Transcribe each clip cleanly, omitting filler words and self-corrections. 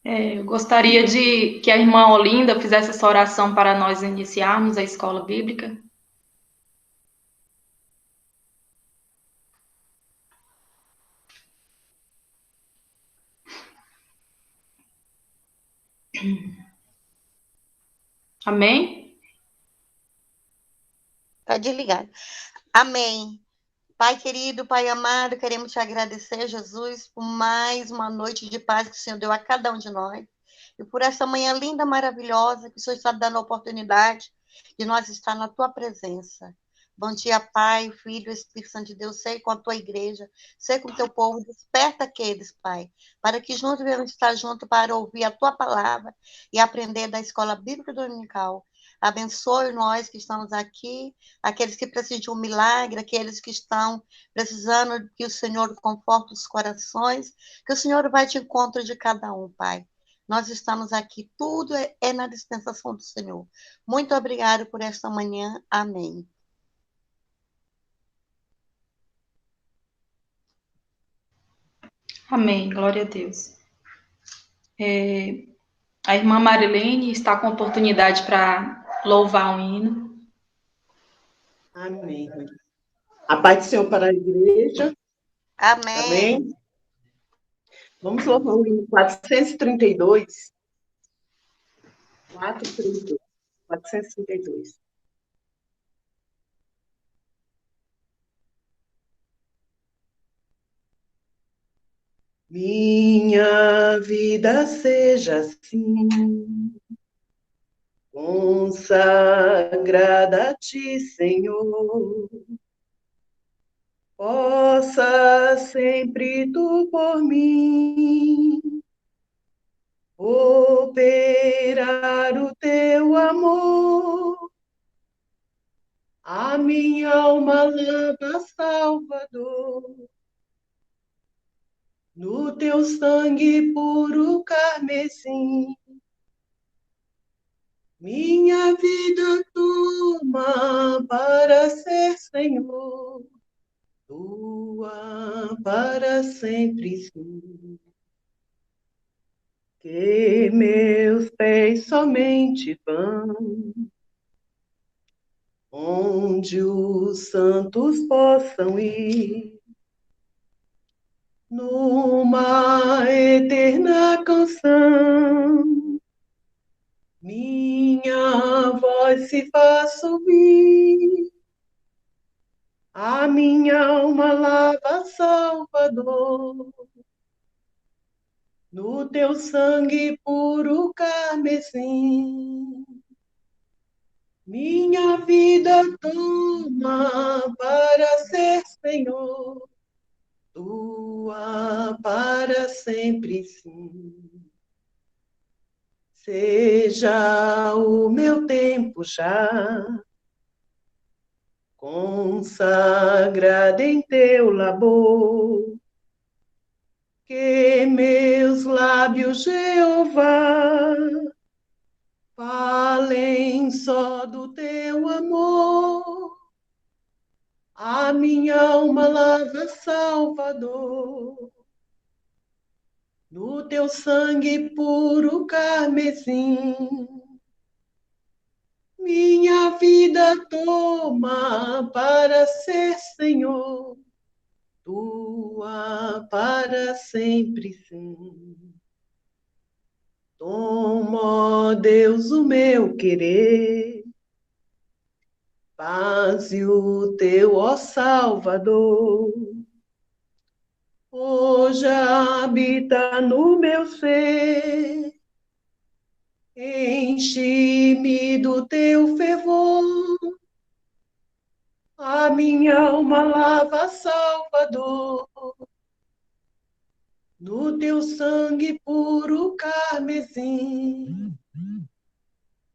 Eu gostaria de que a irmã Olinda fizesse essa oração para nós iniciarmos a escola bíblica. Amém? Tá desligado. Amém. Pai querido, Pai amado, queremos te agradecer, Jesus, por mais uma noite de paz que o Senhor deu a cada um de nós. E por essa manhã linda, maravilhosa, que o Senhor está dando a oportunidade de nós estar na tua presença. Bom dia, Pai, Filho, Espírito Santo de Deus, sei com a tua igreja, sei com o teu povo, desperta aqueles, Pai, para que juntos venhamos estar juntos para ouvir a tua palavra e aprender da escola bíblica dominical. Abençoe nós que estamos aqui, aqueles que precisam de um milagre, aqueles que estão precisando que o Senhor conforte os corações, que o Senhor vai de encontro de cada um, Pai. Nós estamos aqui, tudo é na dispensação do Senhor. Muito obrigado por esta manhã. Amém. Amém. Glória a Deus. A irmã Marilene está com oportunidade para louvar um hino. Amém. A paz do Senhor para a igreja. Amém. Amém. Vamos louvar o hino 432. 432. 432. Minha vida seja assim, consagrada a ti, Senhor. Possa sempre tu por mim operar o teu amor. A minha alma lava, Salvador, no teu sangue puro carmesim. Minha vida toma para ser Senhor, tua para sempre sim. Que meus pés somente vão onde os santos possam ir, numa eterna canção, minha voz se faça ouvir, a minha alma lava, Salvador, no teu sangue puro carmesim. Minha vida toma para ser Senhor, tua para sempre sim. Seja o meu tempo já consagrado em teu labor, que meus lábios, Jeová, falem só do teu amor. A minha alma lava, Salvador, no teu sangue puro carmesim. Minha vida toma para ser Senhor, tua para sempre sim. Toma, ó Deus, o meu querer, faze o teu, ó Salvador, hoje habita no meu ser, enche-me do teu fervor, a minha alma lava, Salvador, no teu sangue puro carmesim.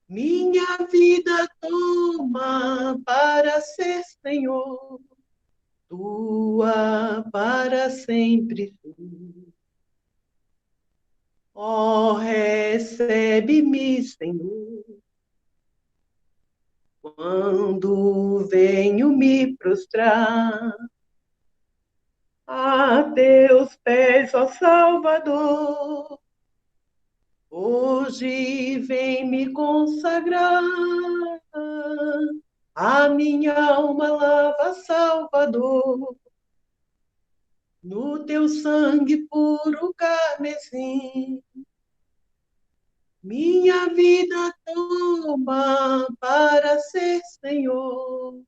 Minha vida toma para ser Senhor, tua para sempre sim. Ó, recebe-me, Senhor, quando venho me prostrar a teus pés, ó Salvador, Hoje vem me consagrar, a minha alma lava, Salvador, no teu sangue puro carmesim. Minha vida toma para ser Senhor,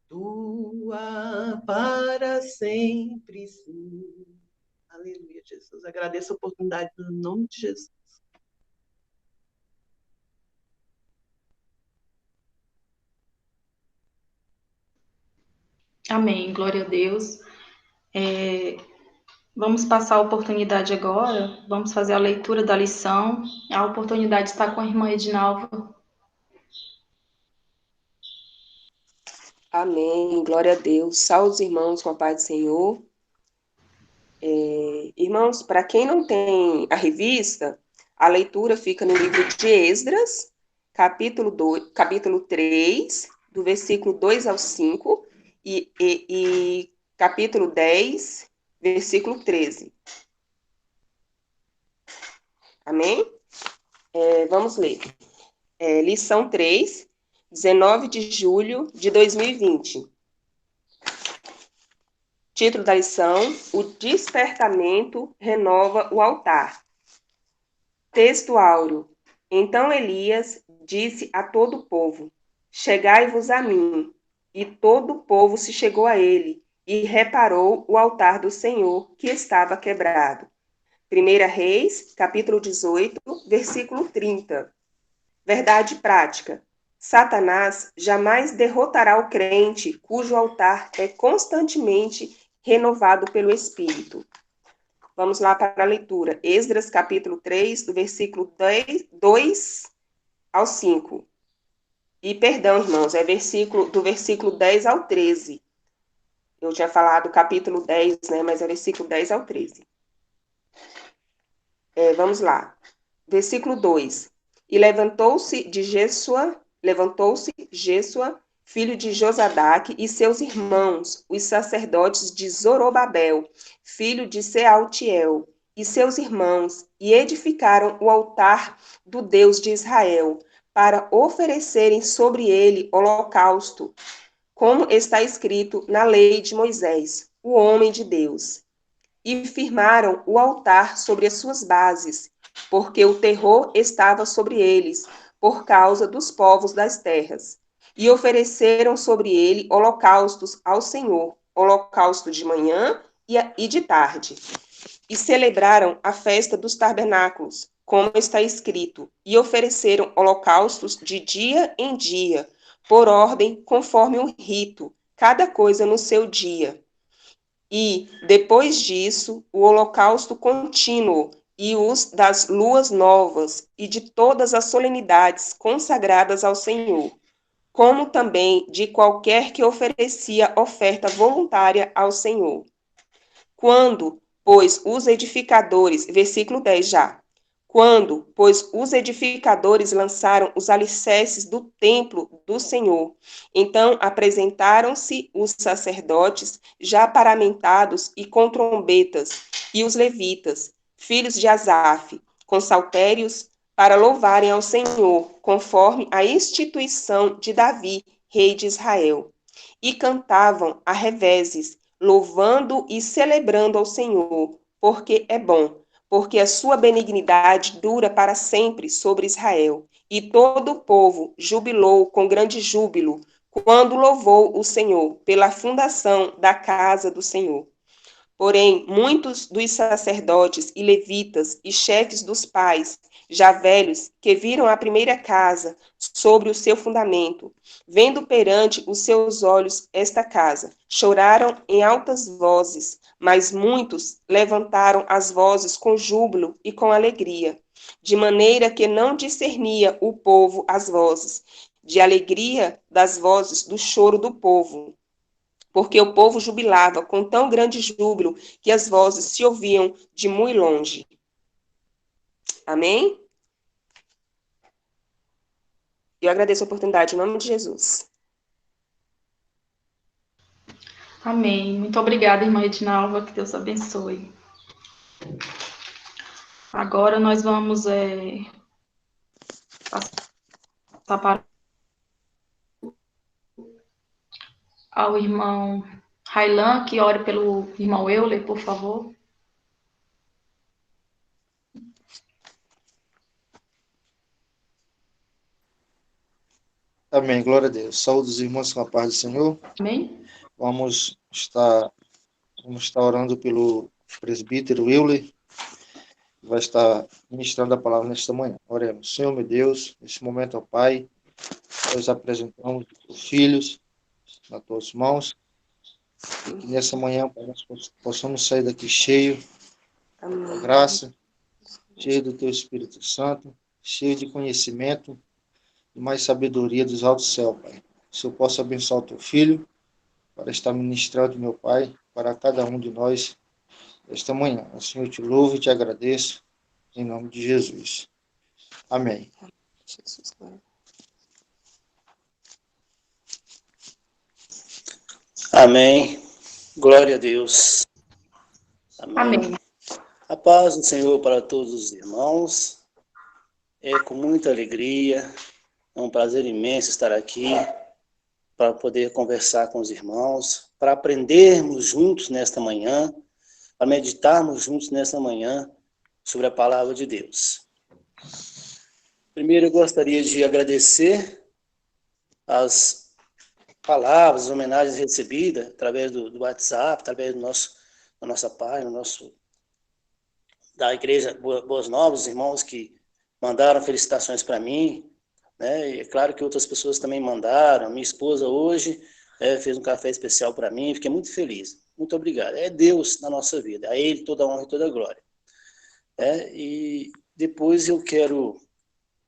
tua para sempre, sim. Aleluia, Jesus. Agradeço a oportunidade no nome de Jesus. Amém, glória a Deus. Vamos passar a oportunidade agora, vamos fazer a leitura da lição. A oportunidade está com a irmã Edinalva. Amém, glória a Deus. Salve os irmãos com a paz do Senhor. Irmãos, para quem não tem a revista, a leitura fica no livro de Esdras, capítulo 3, do versículo 2 ao 5, e capítulo 10, versículo 13. Amém? Vamos ler. Lição 3, 19 de julho de 2020. Título da lição: O despertamento renova o altar. Texto áureo. Então Elias disse a todo o povo: Chegai-vos a mim. E todo o povo se chegou a ele, e reparou o altar do Senhor, que estava quebrado. 1 Reis, capítulo 18, versículo 30. Verdade prática. Satanás jamais derrotará o crente cujo altar é constantemente renovado pelo Espírito. Vamos lá para a leitura. Esdras, capítulo 3, do versículo 2 ao 5. E, perdão, irmãos, do versículo 10 ao 13. Eu tinha falado capítulo 10, né, mas é versículo 10 ao 13. Vamos lá. Versículo 2. E levantou-se Jesua, filho de Josadaque, e seus irmãos, os sacerdotes de Zorobabel, filho de Sealtiel, e seus irmãos, e edificaram o altar do Deus de Israel, para oferecerem sobre ele holocausto, como está escrito na lei de Moisés, o homem de Deus. E firmaram o altar sobre as suas bases, porque o terror estava sobre eles, por causa dos povos das terras. E ofereceram sobre ele holocaustos ao Senhor, holocausto de manhã e de tarde. E celebraram a festa dos tabernáculos, como está escrito, e ofereceram holocaustos de dia em dia, por ordem, conforme o rito, cada coisa no seu dia. E, depois disso, o holocausto contínuo e os das luas novas e de todas as solenidades consagradas ao Senhor, como também de qualquer que oferecia oferta voluntária ao Senhor. Quando, pois, os edificadores, versículo 10 já, quando, pois, os edificadores lançaram os alicerces do templo do Senhor, então apresentaram-se os sacerdotes já paramentados e com trombetas, e os levitas, filhos de Asaf, com saltérios, para louvarem ao Senhor, conforme a instituição de Davi, rei de Israel. E cantavam a revezes, louvando e celebrando ao Senhor, porque é bom, porque a sua benignidade dura para sempre sobre Israel. E todo o povo jubilou com grande júbilo, quando louvou o Senhor pela fundação da casa do Senhor. Porém, muitos dos sacerdotes e levitas e chefes dos pais, já velhos, que viram a primeira casa sobre o seu fundamento, vendo perante os seus olhos esta casa, choraram em altas vozes, mas muitos levantaram as vozes com júbilo e com alegria, de maneira que não discernia o povo as vozes, de alegria das vozes do choro do povo, porque o povo jubilava com tão grande júbilo que as vozes se ouviam de muito longe. Amém? Eu agradeço a oportunidade, em nome de Jesus. Amém. Muito obrigada, irmã Edinalva, que Deus abençoe. Agora nós vamos Passar para ao irmão Railan, que ore pelo irmão Euler, por favor. Amém, glória a Deus. Saúde os irmãos com a paz do Senhor. Amém? Vamos estar orando pelo presbítero Euler, que vai estar ministrando a palavra nesta manhã. Oremos. Senhor, meu Deus, nesse momento, ó Pai, nós apresentamos os filhos nas tuas mãos, e que nessa manhã nós possamos sair daqui cheio da graça, cheio do teu Espírito Santo, cheio de conhecimento e mais sabedoria dos altos céus, Pai. Se eu posso abençoar o teu filho, para estar ministrando, meu Pai, para cada um de nós esta manhã. Assim eu te louvo e te agradeço, em nome de Jesus. Amém. Amém. Glória a Deus. Amém. Amém. A paz do Senhor para todos os irmãos. É com muita alegria, é um prazer imenso estar aqui para poder conversar com os irmãos, para aprendermos juntos nesta manhã, para meditarmos juntos nesta manhã sobre a palavra de Deus. Primeiro, eu gostaria de agradecer as palavras, as homenagens recebidas através do WhatsApp, através da nossa página, da Igreja Boas Novas, os irmãos que mandaram felicitações para mim, né? E é claro que outras pessoas também mandaram. Minha esposa hoje fez um café especial para mim, fiquei muito feliz. Muito obrigado. É Deus na nossa vida, a Ele toda a honra e toda a glória. E depois eu quero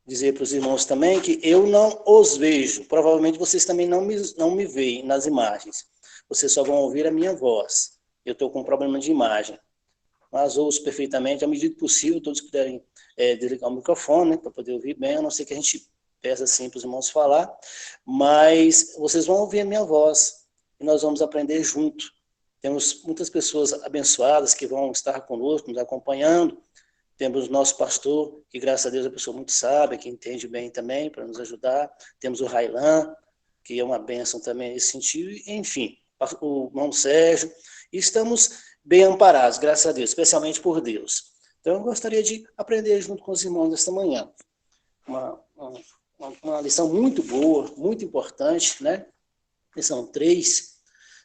dizer para os irmãos também que eu não os vejo. Provavelmente vocês também não me veem nas imagens. Vocês só vão ouvir a minha voz. Eu estou com um problema de imagem. Mas ouço perfeitamente, à medida possível, todos puderem desligar o microfone, né, para poder ouvir bem, a não ser que a gente peça assim para os irmãos falar, mas vocês vão ouvir a minha voz e nós vamos aprender junto. Temos muitas pessoas abençoadas que vão estar conosco, nos acompanhando. Temos o nosso pastor, que graças a Deus é uma pessoa muito sábia, que entende bem também, para nos ajudar. Temos o Railan, que é uma bênção também nesse sentido. Enfim, o irmão Sérgio. E estamos bem amparados, graças a Deus, especialmente por Deus. Então, eu gostaria de aprender junto com os irmãos nesta manhã. Uma lição muito boa, muito importante, né? Lição 3,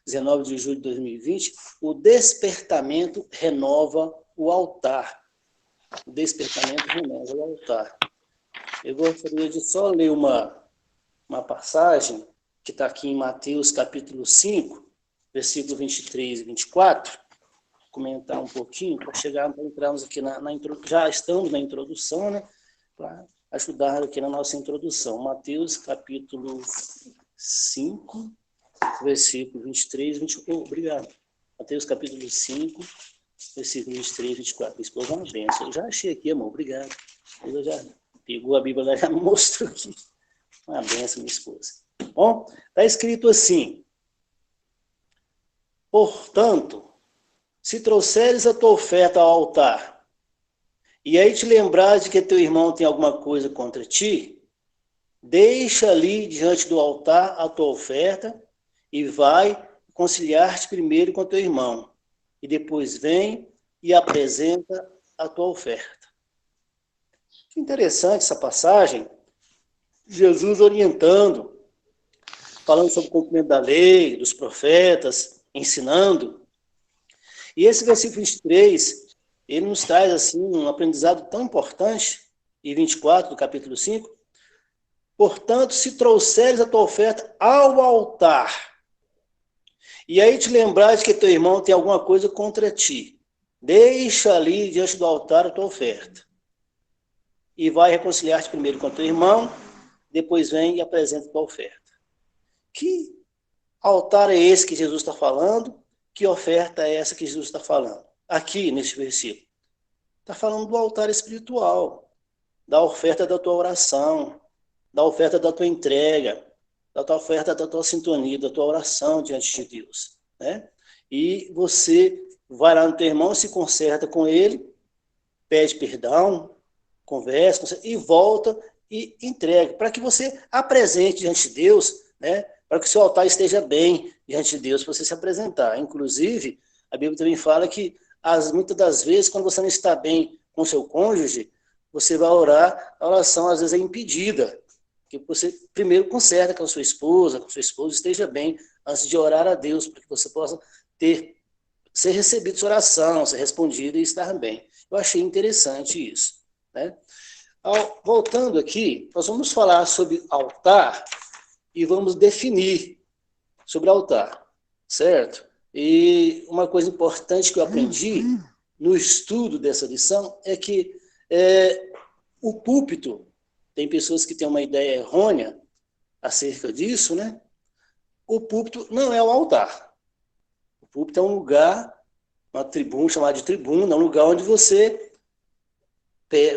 19 de julho de 2020. O despertamento renova o altar. O despertamento renova o altar. Eu gostaria de só ler uma passagem que está aqui em Mateus capítulo 5, versículo 23 e 24. Comentar um pouquinho, para entrarmos aqui já estamos na introdução, né? Para ajudar aqui na nossa introdução. Mateus capítulo 5, versículo 23 e 24. Obrigado. Mateus capítulo 5, versículo 23 e 24. Minha esposa é uma bênção. Eu já achei aqui, amor. Obrigado. Ela já pegou a Bíblia, já me mostrou aqui. Uma bênção, minha esposa. Bom, está escrito assim: portanto, se trouxeres a tua oferta ao altar, e aí te lembrares de que teu irmão tem alguma coisa contra ti, deixa ali diante do altar a tua oferta e vai conciliar-te primeiro com teu irmão, e depois vem e apresenta a tua oferta. Que interessante essa passagem, Jesus orientando, falando sobre o cumprimento da lei, dos profetas, ensinando. E esse versículo 23, ele nos traz assim um aprendizado tão importante, e 24 do capítulo 5. Portanto, se trouxeres a tua oferta ao altar, e aí te lembrares que teu irmão tem alguma coisa contra ti, deixa ali diante do altar a tua oferta, e vai reconciliar-te primeiro com teu irmão, depois vem e apresenta a tua oferta. Que altar é esse que Jesus está falando? Que oferta é essa que Jesus está falando? Aqui, nesse versículo. Está falando do altar espiritual, da oferta da tua oração, da oferta da tua entrega, da tua oferta da tua sintonia, da tua oração diante de Deus, né? E você vai lá no teu irmão, se conserta com ele, pede perdão, conversa e volta e entregue, para que você apresente diante de Deus, né? Para que o seu altar esteja bem diante de Deus, para você se apresentar. Inclusive, a Bíblia também fala que muitas das vezes, quando você não está bem com o seu cônjuge, você vai orar, a oração às vezes é impedida, que você primeiro conserta com a sua esposa, esteja bem, antes de orar a Deus, para que você possa ser recebido sua oração, ser respondido e estar bem. Eu achei interessante isso, né? Voltando aqui, nós vamos falar sobre altar e vamos definir sobre altar, certo? E uma coisa importante que eu aprendi no estudo dessa lição é que o púlpito, tem pessoas que têm uma ideia errônea acerca disso, né? O púlpito não é o altar. O púlpito é um lugar, uma tribuna, chamada de tribuna, um lugar onde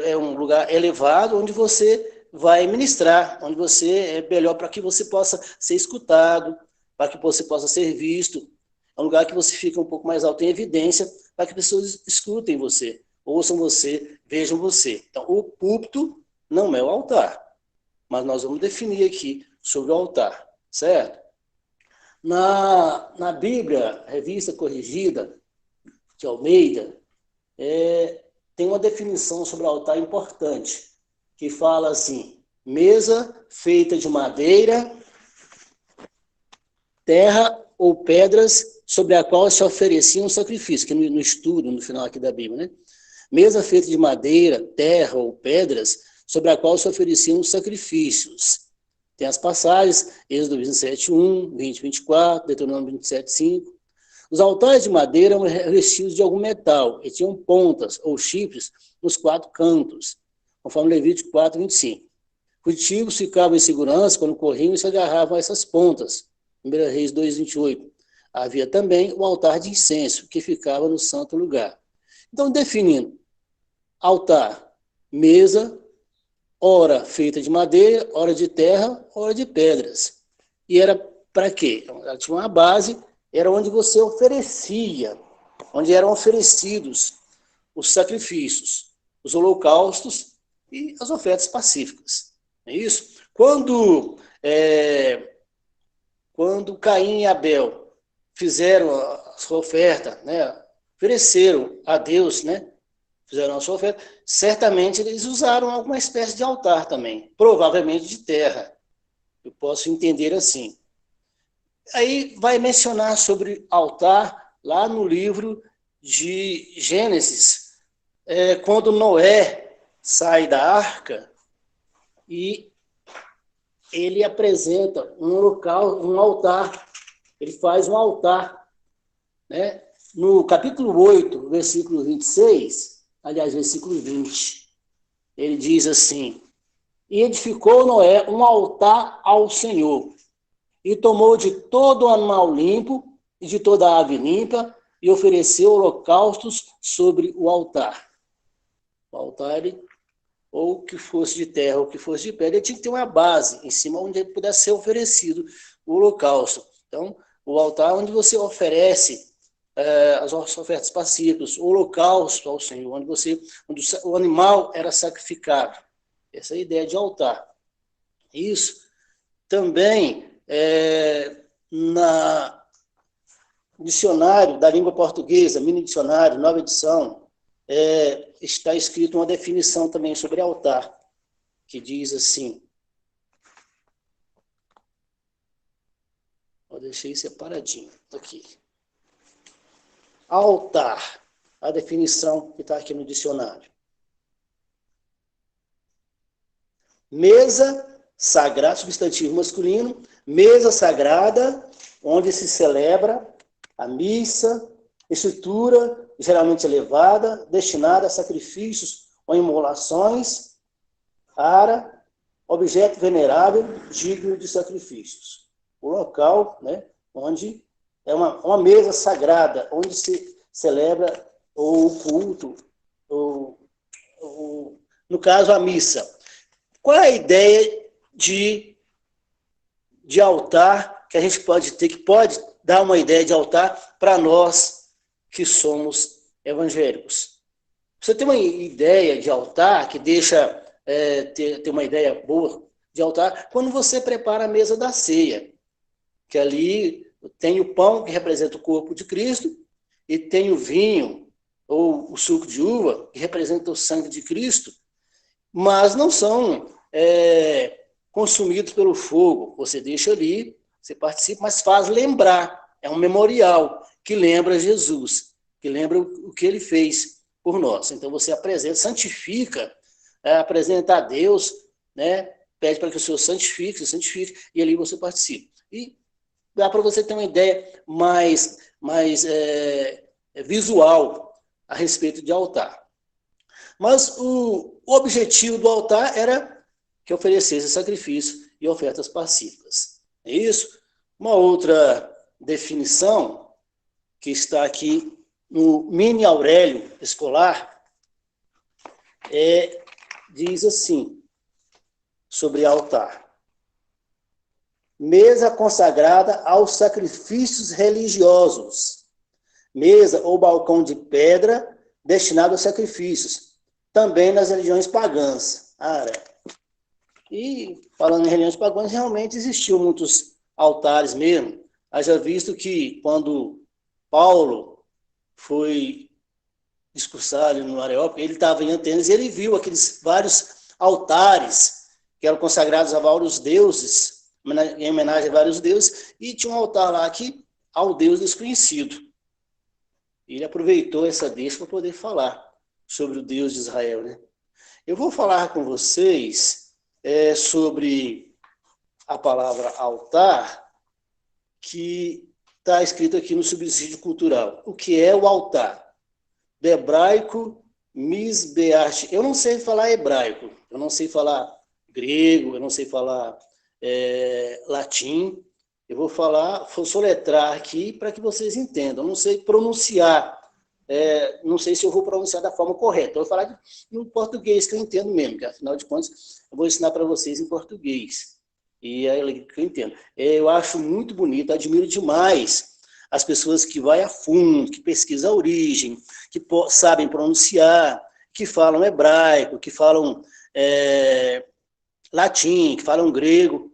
é um lugar elevado, onde você vai ministrar, onde você é melhor para que você possa ser escutado, para que você possa ser visto. É um lugar que você fica um pouco mais alto em evidência, para que pessoas escutem você, ouçam você, vejam você. Então, o púlpito não é o altar, mas nós vamos definir aqui sobre o altar, certo? Na Bíblia, Revista Corrigida, de Almeida, tem uma definição sobre altar importante, que fala assim: mesa feita de madeira, terra ou pedras sobre a qual se oferecia um sacrifício, que no estudo, no final aqui da Bíblia, né? Mesa feita de madeira, terra ou pedras sobre a qual se ofereciam sacrifícios. Tem as passagens, Êxodo 27:1, 20:24, Deuteronômio 27:5. Os altares de madeira eram revestidos de algum metal e tinham pontas ou chifres nos 4 cantos, conforme Levítico 4:25. Os fugitivos ficavam em segurança quando corriam e se agarravam a essas pontas. 1 Reis 2:28. Havia também o altar de incenso, que ficava no santo lugar. Então, definindo, altar, mesa, ora feita de madeira, ora de terra, ora de pedras. E era para quê? Ela tinha uma base, era onde você oferecia, onde eram oferecidos os sacrifícios, os holocaustos e as ofertas pacíficas. É isso? Quando Caim e Abel fizeram a sua oferta, né, ofereceram a Deus, né, fizeram a sua oferta, certamente eles usaram alguma espécie de altar também, provavelmente de terra. Eu posso entender assim. Aí vai mencionar sobre altar lá no livro de Gênesis, quando Noé sai da arca e ele apresenta um local, um altar. Ele faz um altar, né? No capítulo 8, versículo 26, aliás, versículo 20, ele diz assim: e edificou Noé um altar ao Senhor, e tomou de todo animal limpo e de toda ave limpa, e ofereceu holocaustos sobre o altar. O altar, ou que fosse de terra ou que fosse de pedra, ele tinha que ter uma base em cima onde ele pudesse ser oferecido o holocausto. Então, o altar onde você oferece as ofertas pacíficas, o holocausto ao Senhor, onde o animal era sacrificado. Essa é a ideia de altar. Isso também, no dicionário da língua portuguesa, mini dicionário, nova edição, está escrito uma definição também sobre altar, que diz assim, eu deixei separadinho aqui. Altar, a definição que está aqui no dicionário. Mesa sagrada, substantivo masculino, mesa sagrada, onde se celebra a missa, estrutura geralmente elevada, destinada a sacrifícios ou imolações, ara, objeto venerável, digno de sacrifícios. O local, né, onde é uma mesa sagrada, onde se celebra o culto, no caso, a missa. Qual é a ideia de altar que a gente pode ter, que pode dar uma ideia de altar para nós que somos evangélicos? Você tem uma ideia de altar que deixa ter uma ideia boa de altar, quando você prepara a mesa da ceia, que ali tem o pão, que representa o corpo de Cristo, e tem o vinho, ou o suco de uva, que representa o sangue de Cristo, mas não são consumidos pelo fogo. Você deixa ali, você participa, mas faz lembrar. É um memorial que lembra Jesus, que lembra o que ele fez por nós. Então você apresenta, santifica, apresenta a Deus, né? Pede para que o Senhor santifique, e ali você participa. E dá para você ter uma ideia mais visual a respeito de altar. Mas o objetivo do altar era que oferecesse sacrifício e ofertas pacíficas. É isso? Uma outra definição que está aqui no Mini Aurélio Escolar diz assim, sobre altar: mesa consagrada aos sacrifícios religiosos, mesa ou balcão de pedra destinado aos sacrifícios, também nas religiões pagãs. E falando em religiões pagãs, realmente existiam muitos altares mesmo. Haja visto que quando Paulo foi discursar no Areópago, ele estava em Atenas e ele viu aqueles vários altares que eram consagrados a vários deuses, em homenagem a vários deuses, e tinha um altar lá aqui ao Deus desconhecido. Ele aproveitou essa deixa para poder falar sobre o Deus de Israel, né? Eu vou falar com vocês sobre a palavra altar, que está escrito aqui no subsídio cultural. O que é o altar? Do hebraico, misbeach. Eu não sei falar hebraico, eu não sei falar grego, eu não sei falar latim. Eu vou soletrar aqui para que vocês entendam. Eu não sei pronunciar, não sei se eu vou pronunciar da forma correta. Eu vou falar no português que eu entendo mesmo, que afinal de contas eu vou ensinar para vocês em português. E é que eu entendo. Eu acho muito bonito, admiro demais as pessoas que vão a fundo, que pesquisam a origem, que sabem pronunciar, que falam hebraico, que falam latim, que falam grego.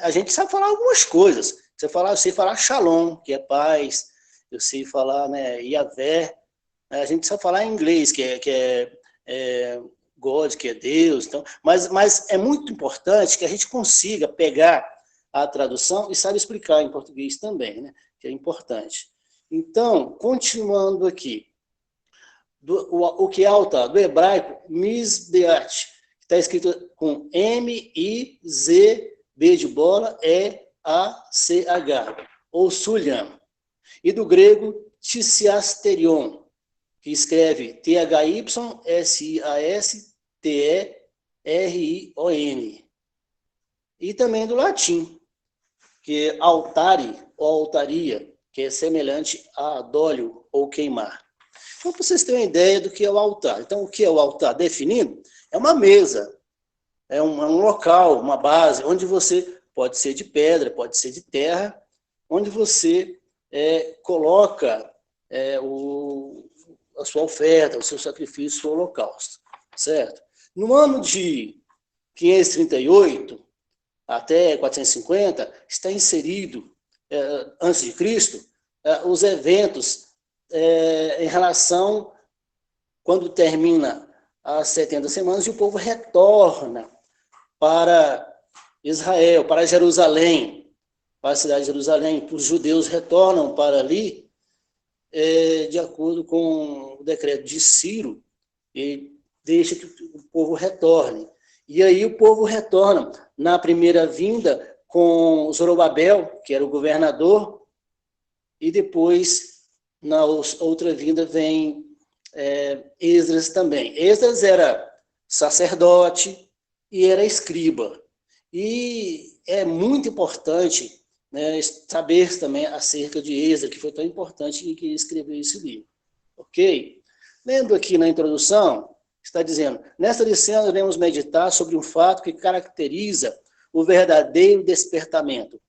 A gente sabe falar algumas coisas. Eu sei falar shalom, que é paz. Eu sei falar, né, Yahvé. A gente sabe falar em inglês, que é God, que é Deus. Então, mas é muito importante que a gente consiga pegar a tradução e sabe explicar em português também, né, que é importante. Então, continuando aqui. O que é altar? Do hebraico, misbeach, que está escrito com M-I-Z, B de bola, E-A-C-H, ou Sulyam. E do grego, Tisiasterion, que escreve T-H-Y-S-I-A-S-T-E-R-I-O-N. E também do latim, que é altare, ou altaria, que é semelhante a adólio, ou queimar. Então, para vocês terem uma ideia do que é o altar. Então, o que é o altar? Definindo, é uma mesa, é um local, uma base, onde você pode ser de pedra, pode ser de terra, onde você coloca a sua oferta, o seu sacrifício, o seu holocausto, certo? No ano de 538 até 450, está inserido, antes de Cristo, os eventos em relação, quando termina as 70 semanas, e o povo retorna para Israel, para Jerusalém, para a cidade de Jerusalém. Os judeus retornam para ali, de acordo com o decreto de Ciro, e deixa que o povo retorne. E aí o povo retorna na primeira vinda com Zorobabel, que era o governador, e depois, na outra vinda, vem Esdras também. Esdras era sacerdote e era escriba. E é muito importante, né, saber também acerca de Esdras, que foi tão importante e que escreveu esse livro. Ok? Lendo aqui na introdução, está dizendo: nesta lição iremos meditar sobre um fato que caracteriza o verdadeiro despertamento.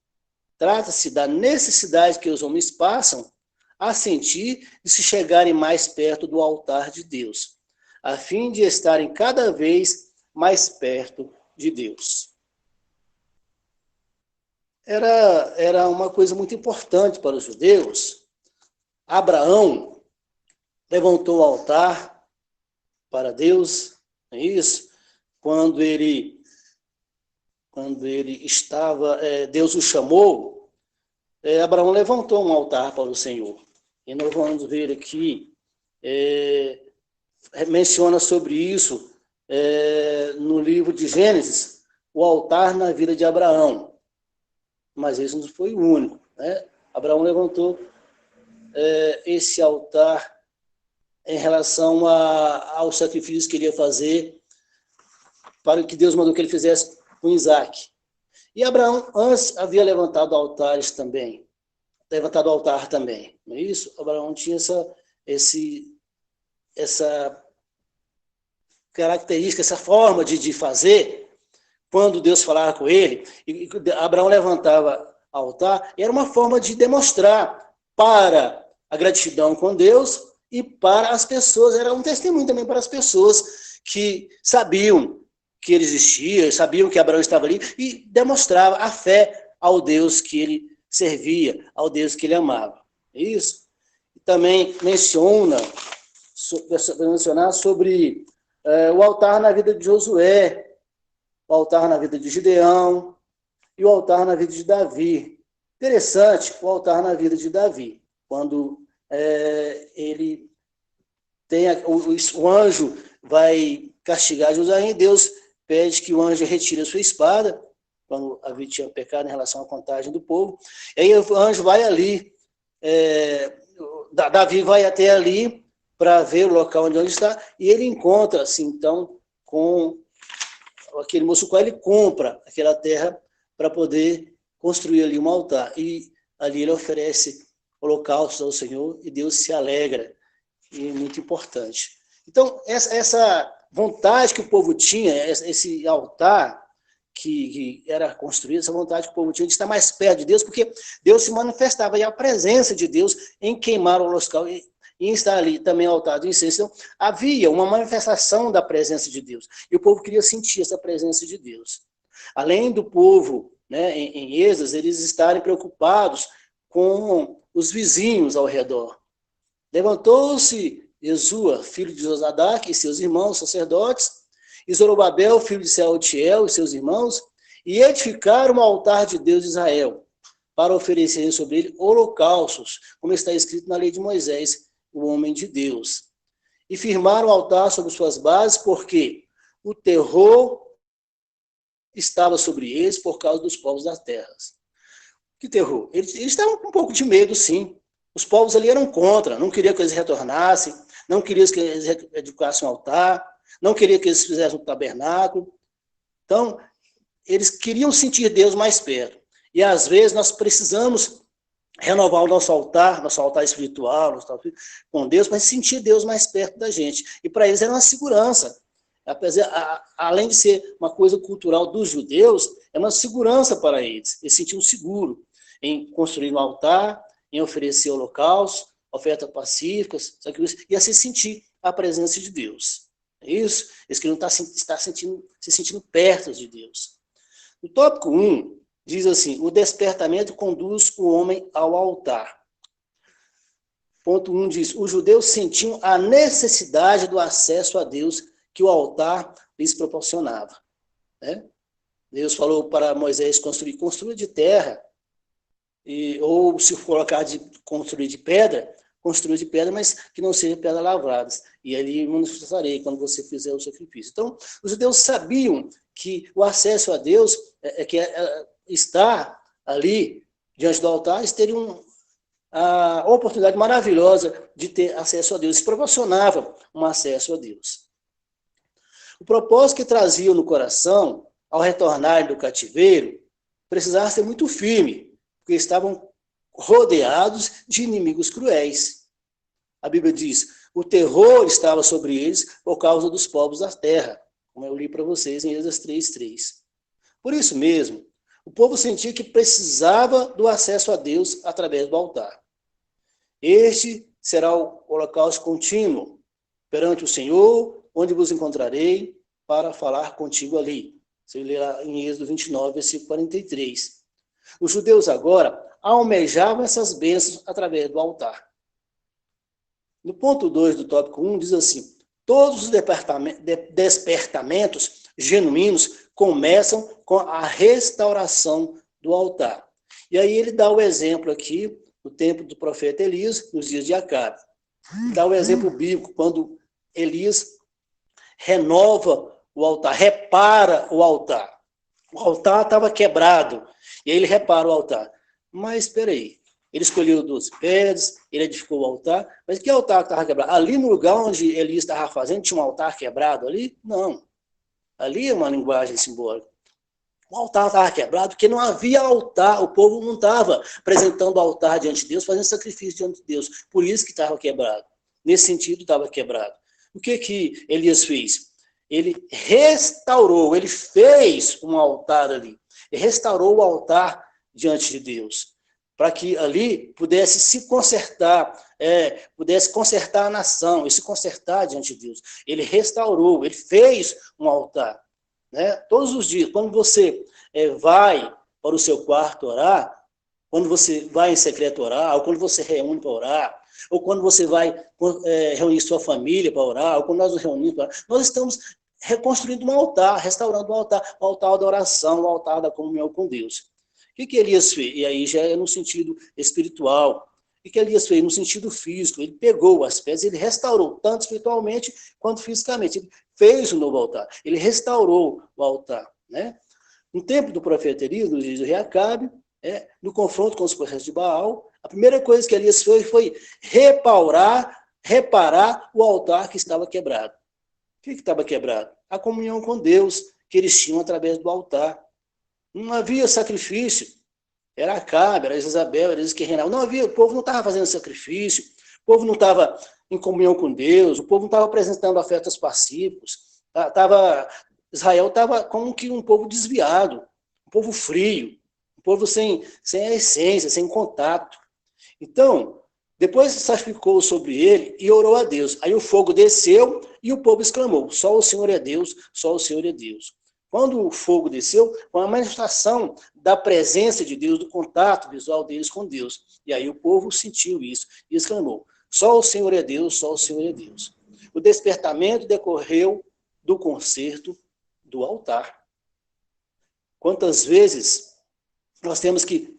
Trata-se da necessidade que os homens passam a sentir de se chegarem mais perto do altar de Deus, a fim de estarem cada vez mais perto de Deus. Era uma coisa muito importante para os judeus. Abraão levantou o altar para Deus, não é isso? Quando ele estava, Deus o chamou, Abraão levantou um altar para o Senhor. E nós vamos ver aqui, menciona sobre isso no livro de Gênesis, o altar na vida de Abraão. Mas esse não foi o único, né? Abraão levantou esse altar em relação ao sacrifício que ele ia fazer, para o que Deus mandou que ele fizesse com Isaac. E Abraão antes havia levantado altar também, não é isso? Abraão tinha essa característica, essa forma de fazer. Quando Deus falava com ele, e Abraão levantava altar, era uma forma de demonstrar para a gratidão com Deus e para as pessoas, era um testemunho também para as pessoas que sabiam que ele existia, sabiam que Abraão estava ali, e demonstrava a fé ao Deus que ele servia, ao Deus que ele amava. Isso. E também mencionar sobre o altar na vida de Josué, o altar na vida de Gideão e o altar na vida de Davi. Interessante o altar na vida de Davi, quando ele tem o anjo vai castigar Josué, e Deus pede que o anjo retire a sua espada, quando Davi tinha pecado em relação à contagem do povo. E aí o anjo vai ali, Davi vai até ali para ver o local onde está, e ele encontra, assim, então, com aquele moço qual ele compra aquela terra para poder construir ali um altar. E ali ele oferece holocaustos ao Senhor e Deus se alegra. E é muito importante. Então, essa vontade que o povo tinha, esse altar que era construído, essa vontade que o povo tinha de estar mais perto de Deus, porque Deus se manifestava, e a presença de Deus em queimar o holocausto e em estar ali também o altar do incenso. Então, havia uma manifestação da presença de Deus, e o povo queria sentir essa presença de Deus. Além do povo, né, em Esdras, eles estarem preocupados com os vizinhos ao redor. Levantou-se Jesua, filho de Josadaque, e seus irmãos sacerdotes, e Zorobabel, filho de Sealtiel, e seus irmãos, e edificaram o altar de Deus de Israel, para oferecerem sobre ele holocaustos, como está escrito na lei de Moisés, o homem de Deus. E firmaram o altar sobre suas bases, porque o terror estava sobre eles por causa dos povos das terras. Que terror? Eles estavam com um pouco de medo, sim. Os povos ali eram contra, não queriam que eles retornassem, não queriam que eles edificassem um altar, não queriam que eles fizessem um tabernáculo. Então, eles queriam sentir Deus mais perto. E, às vezes, nós precisamos renovar o nosso altar espiritual, com Deus, para sentir Deus mais perto da gente. E, para eles, era uma segurança. Além de ser uma coisa cultural dos judeus, é uma segurança para eles. Eles se sentiam seguros em construir um altar, em oferecer holocaustos, ofertas pacíficas, e assim sentir a presença de Deus. É isso? Eles queriam estar se sentindo perto de Deus. O tópico 1 diz assim: o despertamento conduz o homem ao altar. Ponto 1 diz: os judeus sentiam a necessidade do acesso a Deus que o altar lhes proporcionava. Né? Deus falou para Moisés construir de terra, ou se colocar de construir de pedra, mas que não seja pedra lavradas. E ali manifestarei quando você fizer o sacrifício. Então, os judeus sabiam que o acesso a Deus, estar ali diante do altar, eles teriam a oportunidade maravilhosa de ter acesso a Deus. Isso proporcionava um acesso a Deus. O propósito que traziam no coração, ao retornarem do cativeiro, precisava ser muito firme, porque estavam rodeados de inimigos cruéis. A Bíblia diz: o terror estava sobre eles por causa dos povos da terra, como eu li para vocês em Esdras 3:3. Por isso mesmo, o povo sentia que precisava do acesso a Deus através do altar. Este será o holocausto contínuo perante o Senhor, onde vos encontrarei, para falar contigo ali. Você lê lá em Êxodo 29, versículo 43. Os judeus agora almejavam essas bênçãos através do altar. No ponto 2 do tópico 1, diz assim: todos os despertamentos genuínos começam com a restauração do altar. E aí ele dá o exemplo aqui, no tempo do profeta Elias, nos dias de Acabe. Dá o exemplo bíblico, quando Elias renova o altar, repara o altar. O altar estava quebrado, e aí ele repara o altar. Mas, espera aí, ele escolheu 12 pedras, ele edificou o altar, mas que altar que estava quebrado? Ali no lugar onde Elias estava fazendo, tinha um altar quebrado ali? Não. Ali é uma linguagem simbólica. O altar estava quebrado porque não havia altar, o povo não estava apresentando o altar diante de Deus, fazendo sacrifício diante de Deus. Por isso que estava quebrado. Nesse sentido, estava quebrado. O que Elias fez? Ele restaurou, ele fez um altar ali. Ele restaurou o altar diante de Deus, para que ali pudesse se consertar, pudesse consertar a nação, e se consertar diante de Deus. Ele restaurou, ele fez um altar. Né? Todos os dias, quando você vai para o seu quarto orar, quando você vai em secreto orar, ou quando você reúne para orar, ou quando você vai reunir sua família para orar, ou quando nós nos reunimos para orar, nós estamos reconstruindo um altar, restaurando um altar da oração, o altar da comunhão com Deus. O que Elias fez? E aí já é no sentido espiritual. O que Elias fez? No sentido físico. Ele pegou as pedras, ele restaurou, tanto espiritualmente quanto fisicamente. Ele fez um novo altar. Ele restaurou o altar. Né? No tempo do profeta Elias, nos dias de Acabe, no confronto com os profetas de Baal, a primeira coisa que Elias fez foi reparar o altar que estava quebrado. O que estava quebrado? A comunhão com Deus que eles tinham através do altar. Não havia sacrifício. Era Acabe, era Jezabel, era eles que reinavam. Não havia, o povo não estava fazendo sacrifício, o povo não estava em comunhão com Deus, o povo não estava apresentando afetos pacíficos. Israel estava como que um povo desviado, um povo frio, um povo sem a essência, sem contato. Então, depois sacrificou sobre ele e orou a Deus. Aí o fogo desceu e o povo exclamou: só o Senhor é Deus, só o Senhor é Deus. Quando o fogo desceu, foi uma manifestação da presença de Deus, do contato visual deles com Deus. E aí o povo sentiu isso e exclamou: só o Senhor é Deus, só o Senhor é Deus. O despertamento decorreu do conserto do altar. Quantas vezes nós temos que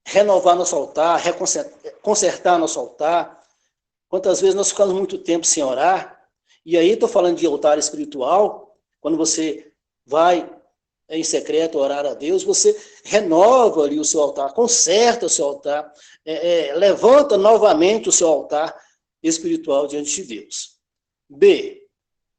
renovar nosso altar, consertar nosso altar? Quantas vezes nós ficamos muito tempo sem orar? E aí estou falando de altar espiritual, quando você vai em secreto orar a Deus, você renova ali o seu altar, conserta o seu altar, levanta novamente o seu altar espiritual diante de Deus. B.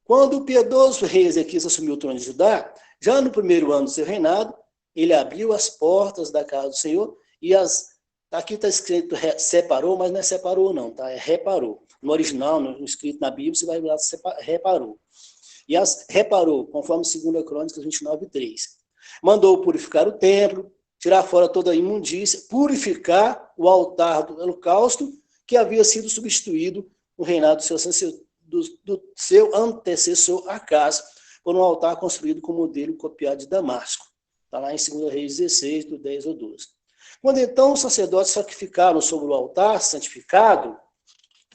Quando o piedoso rei Ezequias assumiu o trono de Judá, já no primeiro ano do seu reinado, ele abriu as portas da casa do Senhor e aqui está escrito separou, mas não é separou não, tá? É reparou. No original, no escrito na Bíblia, você vai ver lá, reparou. E as reparou, conforme 2 Crônicas 29:3. Mandou purificar o templo, tirar fora toda a imundícia, purificar o altar do holocausto, que havia sido substituído no reinado do seu antecessor Acaz, por um altar construído com modelo copiado de Damasco. Está lá em 2 Reis 16, do 10 ao 12. Quando então os sacerdotes sacrificaram sobre o altar santificado,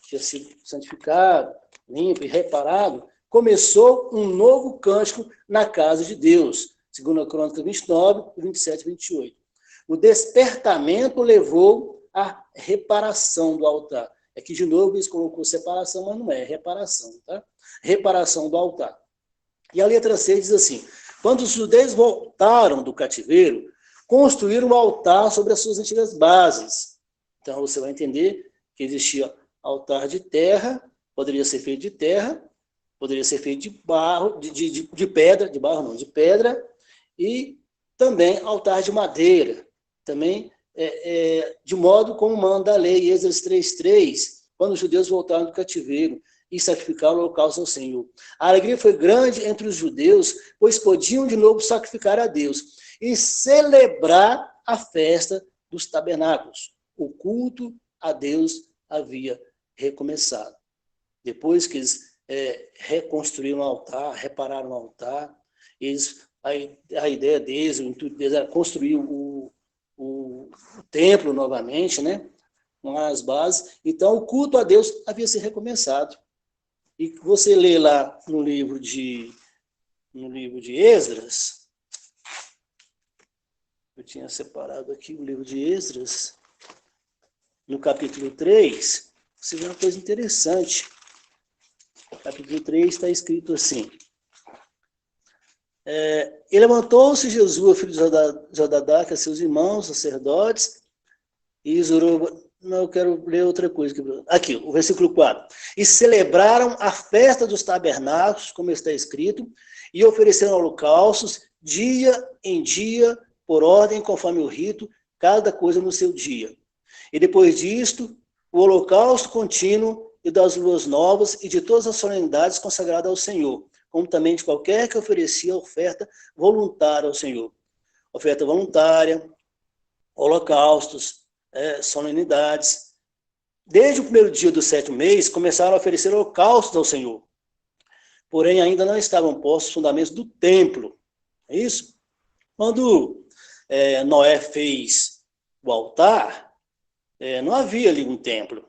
tinha sido santificado, limpo e reparado, começou um novo cântico na casa de Deus. 2 Crônicas 29, 27 e 28. O despertamento levou à reparação do altar. Aqui, de novo, eles colocou separação, mas não é reparação, tá? Reparação do altar. E a letra C diz assim: quando os judeus voltaram do cativeiro, construíram um altar sobre as suas antigas bases. Então, você vai entender que existia altar de terra, poderia ser feito de terra, poderia ser feito de barro, de pedra, de barro não, de pedra, e também altar de madeira, também de modo como manda a lei, Êxodo 3:3, quando os judeus voltaram do cativeiro e sacrificaram o holocausto ao Senhor. A alegria foi grande entre os judeus, pois podiam de novo sacrificar a Deus e celebrar a festa dos tabernáculos. O culto a Deus havia recomeçado. Depois que eles reconstruir um altar, reparar um altar. A ideia deles, o intuito deles era construir o templo novamente, né? Com as bases. Então, o culto a Deus havia sido recomeçado. E você lê lá no livro de Esdras, eu tinha separado aqui o livro de Esdras, no capítulo 3, você vê uma coisa interessante. No capítulo 3 está escrito assim: e levantou-se Jesus, filho de Jodadaque, a seus irmãos, sacerdotes, e não, eu quero ler outra coisa. Aqui, o versículo 4. E celebraram a festa dos tabernáculos, como está escrito, e ofereceram holocaustos, dia em dia, por ordem, conforme o rito, cada coisa no seu dia. E depois disto, o holocausto contínuo e das luas novas e de todas as solenidades consagradas ao Senhor, como também de qualquer que oferecia oferta voluntária ao Senhor. Oferta voluntária, holocaustos, solenidades. Desde o primeiro dia do 7º mês, começaram a oferecer holocaustos ao Senhor. Porém, ainda não estavam postos os fundamentos do templo. É isso? Quando Noé fez o altar, não havia ali um templo.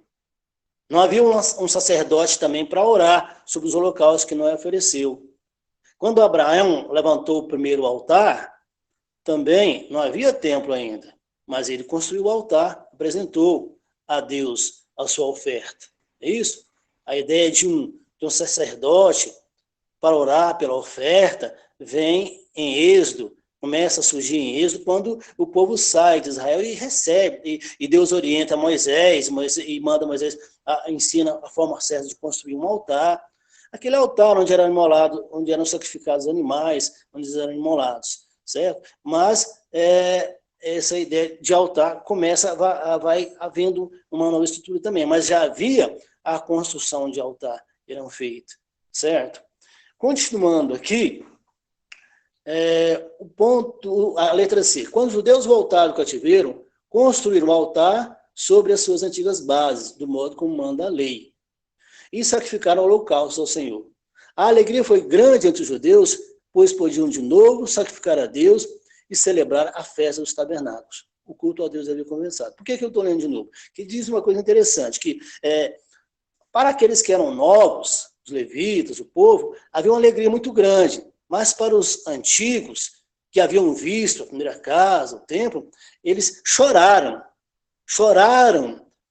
Não havia um sacerdote também para orar sobre os holocaustos que Noé ofereceu. Quando Abraão levantou o primeiro altar, também não havia templo ainda, mas ele construiu o altar, apresentou a Deus a sua oferta. É isso? A ideia de um sacerdote para orar pela oferta vem em Êxodo, começa a surgir em Êxodo quando o povo sai de Israel e recebe, e Deus orienta Moisés e manda Moisés, ensina a forma certa de construir um altar. Aquele altar onde eram sacrificados animais, onde eles eram imolados, certo? Mas essa ideia de altar vai havendo uma nova estrutura também, mas já havia a construção de altar, eram feitos, certo? Continuando aqui, a letra C. Quando os judeus voltaram do cativeiro, construíram um altar sobre as suas antigas bases, do modo como manda a lei, e sacrificaram holocausto ao Senhor. A alegria foi grande entre os judeus, pois podiam de novo sacrificar a Deus e celebrar a festa dos tabernáculos. O culto a Deus havia começado. Por que eu estou lendo de novo? Que diz uma coisa interessante, que para aqueles que eram novos, os levitas, o povo, havia uma alegria muito grande. Mas para os antigos, que haviam visto a primeira casa, o templo, eles choraram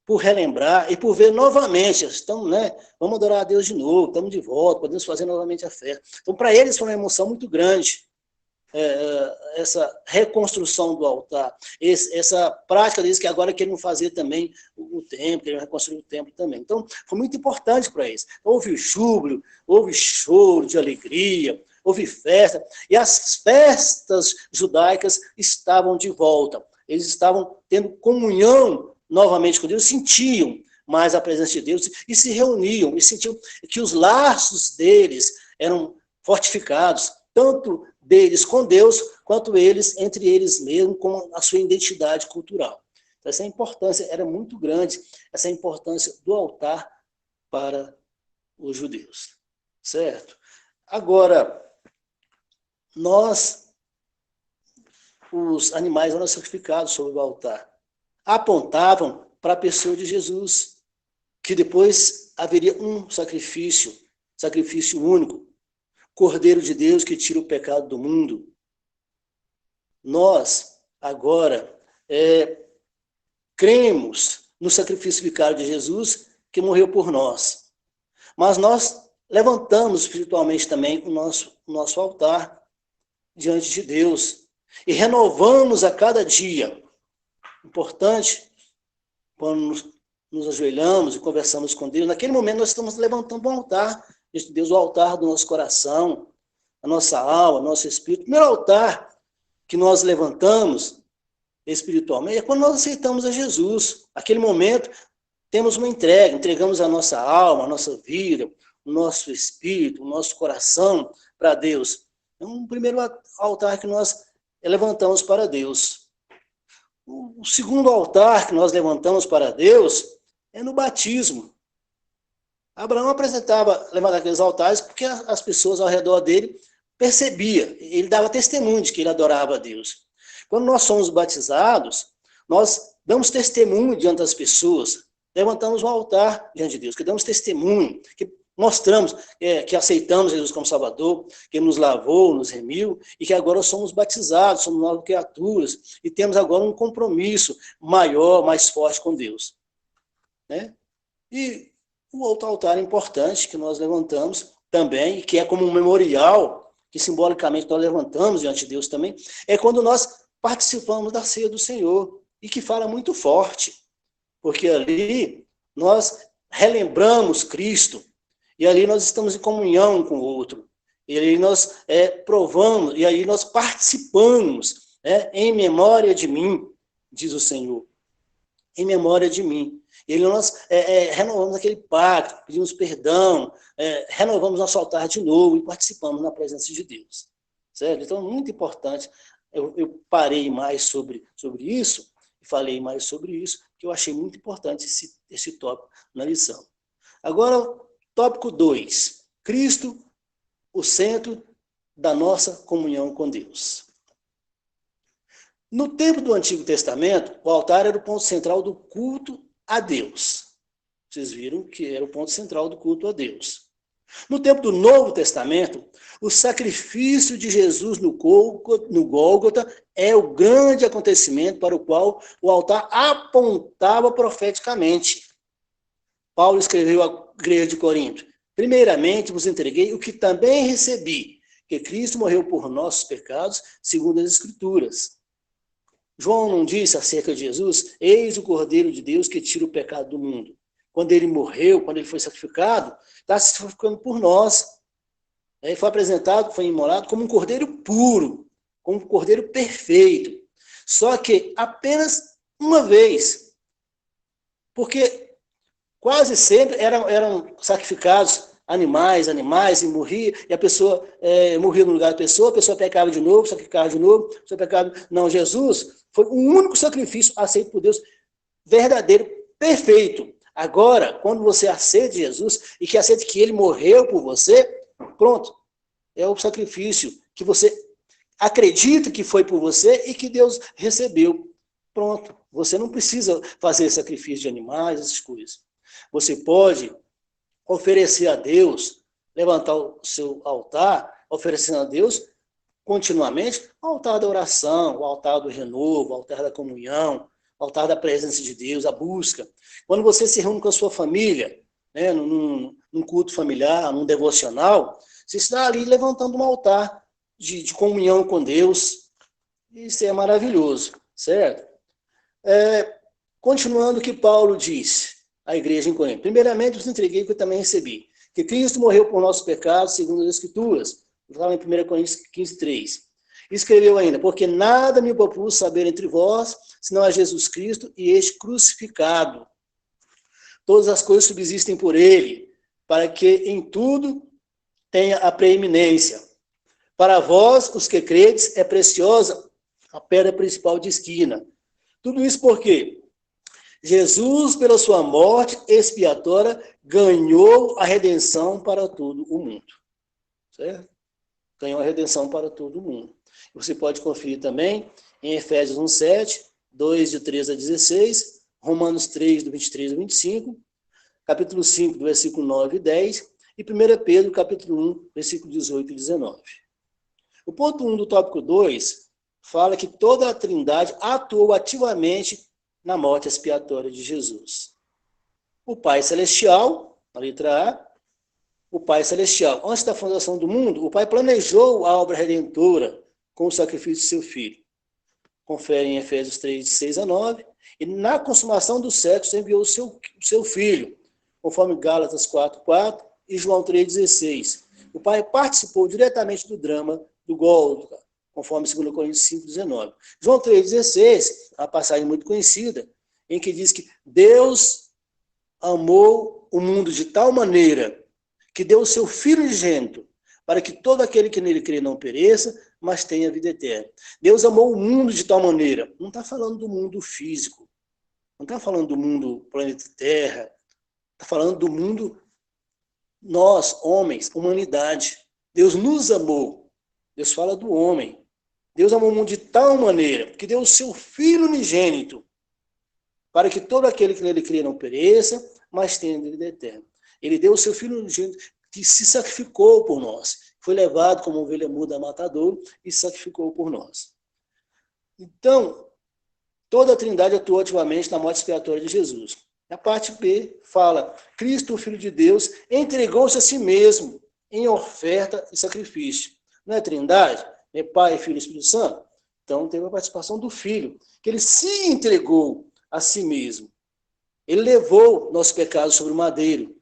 por relembrar e por ver novamente. Estamos, vamos adorar a Deus de novo, estamos de volta, podemos fazer novamente a festa. Então, para eles foi uma emoção muito grande, essa reconstrução do altar, essa prática deles que agora queriam fazer também o templo, queriam reconstruir o templo também. Então, foi muito importante para eles. Houve júbilo, houve choro de alegria, houve festa, e as festas judaicas estavam de volta. Eles estavam tendo comunhão novamente com Deus, sentiam mais a presença de Deus e se reuniam, e sentiam que os laços deles eram fortificados, tanto deles com Deus, quanto eles entre eles mesmos, com a sua identidade cultural. Então, essa importância era muito grande, essa importância do altar para os judeus, certo? Agora, os animais eram sacrificados sobre o altar, apontavam para a pessoa de Jesus, que depois haveria um sacrifício único, Cordeiro de Deus que tira o pecado do mundo. Nós, agora, cremos no sacrifício vicário de Jesus, que morreu por nós. Mas nós levantamos espiritualmente também o nosso altar diante de Deus e renovamos a cada dia. Importante, quando nos ajoelhamos e conversamos com Deus, naquele momento nós estamos levantando um altar diante de Deus, o altar do nosso coração, a nossa alma, o nosso espírito. O primeiro altar que nós levantamos espiritualmente é quando nós aceitamos a Jesus. Naquele momento, temos uma entrega, entregamos a nossa alma, a nossa vida, o nosso espírito, o nosso coração para Deus. É um primeiro altar que nós levantamos para Deus. O segundo altar que nós levantamos para Deus é no batismo. Abraão apresentava, levantava aqueles altares, porque as pessoas ao redor dele percebiam, ele dava testemunho de que ele adorava a Deus. Quando nós somos batizados, nós damos testemunho diante das pessoas, levantamos um altar diante de Deus, que damos testemunho, que mostramos que aceitamos Jesus como Salvador, que Ele nos lavou, nos remiu, e que agora somos batizados, somos novas criaturas, e temos agora um compromisso maior, mais forte com Deus. Né? E o outro altar importante que nós levantamos também, que é como um memorial, que simbolicamente nós levantamos diante de Deus também, é quando nós participamos da ceia do Senhor, e que fala muito forte, porque ali nós relembramos Cristo, e ali nós estamos em comunhão com o outro, e ali nós provamos, e aí nós participamos, em memória de mim, diz o Senhor, em memória de mim. E ali nós renovamos aquele pacto, pedimos perdão, renovamos nosso altar de novo e participamos na presença de Deus. Certo? Então, muito importante, eu parei mais sobre isso, e falei mais sobre isso, que eu achei muito importante esse tópico na lição. Agora, tópico 2, Cristo, o centro da nossa comunhão com Deus. No tempo do Antigo Testamento, o altar era o ponto central do culto a Deus. Vocês viram que era o ponto central do culto a Deus. No tempo do Novo Testamento, o sacrifício de Jesus no Gólgota é o grande acontecimento para o qual o altar apontava profeticamente. Paulo escreveu à igreja de Corinto: primeiramente vos entreguei o que também recebi, que Cristo morreu por nossos pecados, segundo as Escrituras. João não disse acerca de Jesus: eis o Cordeiro de Deus que tira o pecado do mundo. Quando ele morreu, quando ele foi sacrificado, está se sacrificando por nós. Ele foi apresentado, foi imolado como um cordeiro puro, como um cordeiro perfeito. Só que apenas uma vez. Porque quase sempre eram sacrificados animais, e morria, e a pessoa morria no lugar da pessoa, a pessoa pecava de novo, sacrificava de novo, a pessoa pecava. Não, Jesus foi o único sacrifício aceito por Deus, verdadeiro, perfeito. Agora, quando você aceita Jesus e que aceita que ele morreu por você, pronto, é o sacrifício que você acredita que foi por você e que Deus recebeu. Pronto, você não precisa fazer sacrifício de animais, essas coisas. Você pode oferecer a Deus, levantar o seu altar, oferecendo a Deus continuamente o altar da oração, o altar do renovo, o altar da comunhão, o altar da presença de Deus, a busca. Quando você se reúne com a sua família, né, num culto familiar, num devocional, você está ali levantando um altar de comunhão com Deus. Isso é maravilhoso, certo? Continuando o que Paulo disse à igreja em Corinto. Primeiramente, vos entreguei o que eu também recebi, que Cristo morreu por nossos pecados, segundo as Escrituras. Fala em 1 Coríntios 15:3. Escreveu ainda: porque nada me propus saber entre vós, senão a Jesus Cristo e este crucificado. Todas as coisas subsistem por ele, para que em tudo tenha a preeminência. Para vós, os que credes, é preciosa a pedra principal de esquina. Tudo isso por quê? Jesus, pela sua morte expiatória, ganhou a redenção para todo o mundo. Certo? Ganhou a redenção para todo o mundo. Você pode conferir também em Efésios 1:7, 2, de 13 a 16, Romanos 3, do 23 ao 25, capítulo 5, do versículo 9 e 10, e 1 Pedro, capítulo 1, versículo 18 e 19. O ponto 1 do tópico 2 fala que toda a Trindade atuou ativamente na morte expiatória de Jesus. O Pai Celestial, na letra A, o Pai Celestial, antes da fundação do mundo, o Pai planejou a obra redentora com o sacrifício de seu Filho. Confere em Efésios 3, de 6 a 9, e na consumação dos séculos enviou o seu Filho, conforme Gálatas 4:4 e João 3:16. O Pai participou diretamente do drama do Gólgota, conforme 2 Coríntios 5:19. João 3:16, uma passagem muito conhecida, em que diz que Deus amou o mundo de tal maneira que deu o seu Filho unigênito, para que todo aquele que nele crê não pereça, mas tenha vida eterna. Deus amou o mundo de tal maneira. Não está falando do mundo físico, não está falando do mundo planeta Terra, está falando do mundo nós, homens, humanidade. Deus nos amou. Deus fala do homem. Deus amou o mundo de tal maneira que deu o seu Filho unigênito para que todo aquele que nele crê não pereça, mas tenha vida eterna. Ele deu o seu Filho unigênito que se sacrificou por nós. Foi levado como ovelha muda a matadouro e se sacrificou por nós. Então, toda a Trindade atuou ativamente na morte expiatória de Jesus. A parte B fala, Cristo, o Filho de Deus, entregou-se a si mesmo em oferta e sacrifício. Não é Trindade? É Pai, Filho e Espírito Santo? Então, teve a participação do Filho, que ele se entregou a si mesmo. Ele levou nosso pecado sobre o madeiro.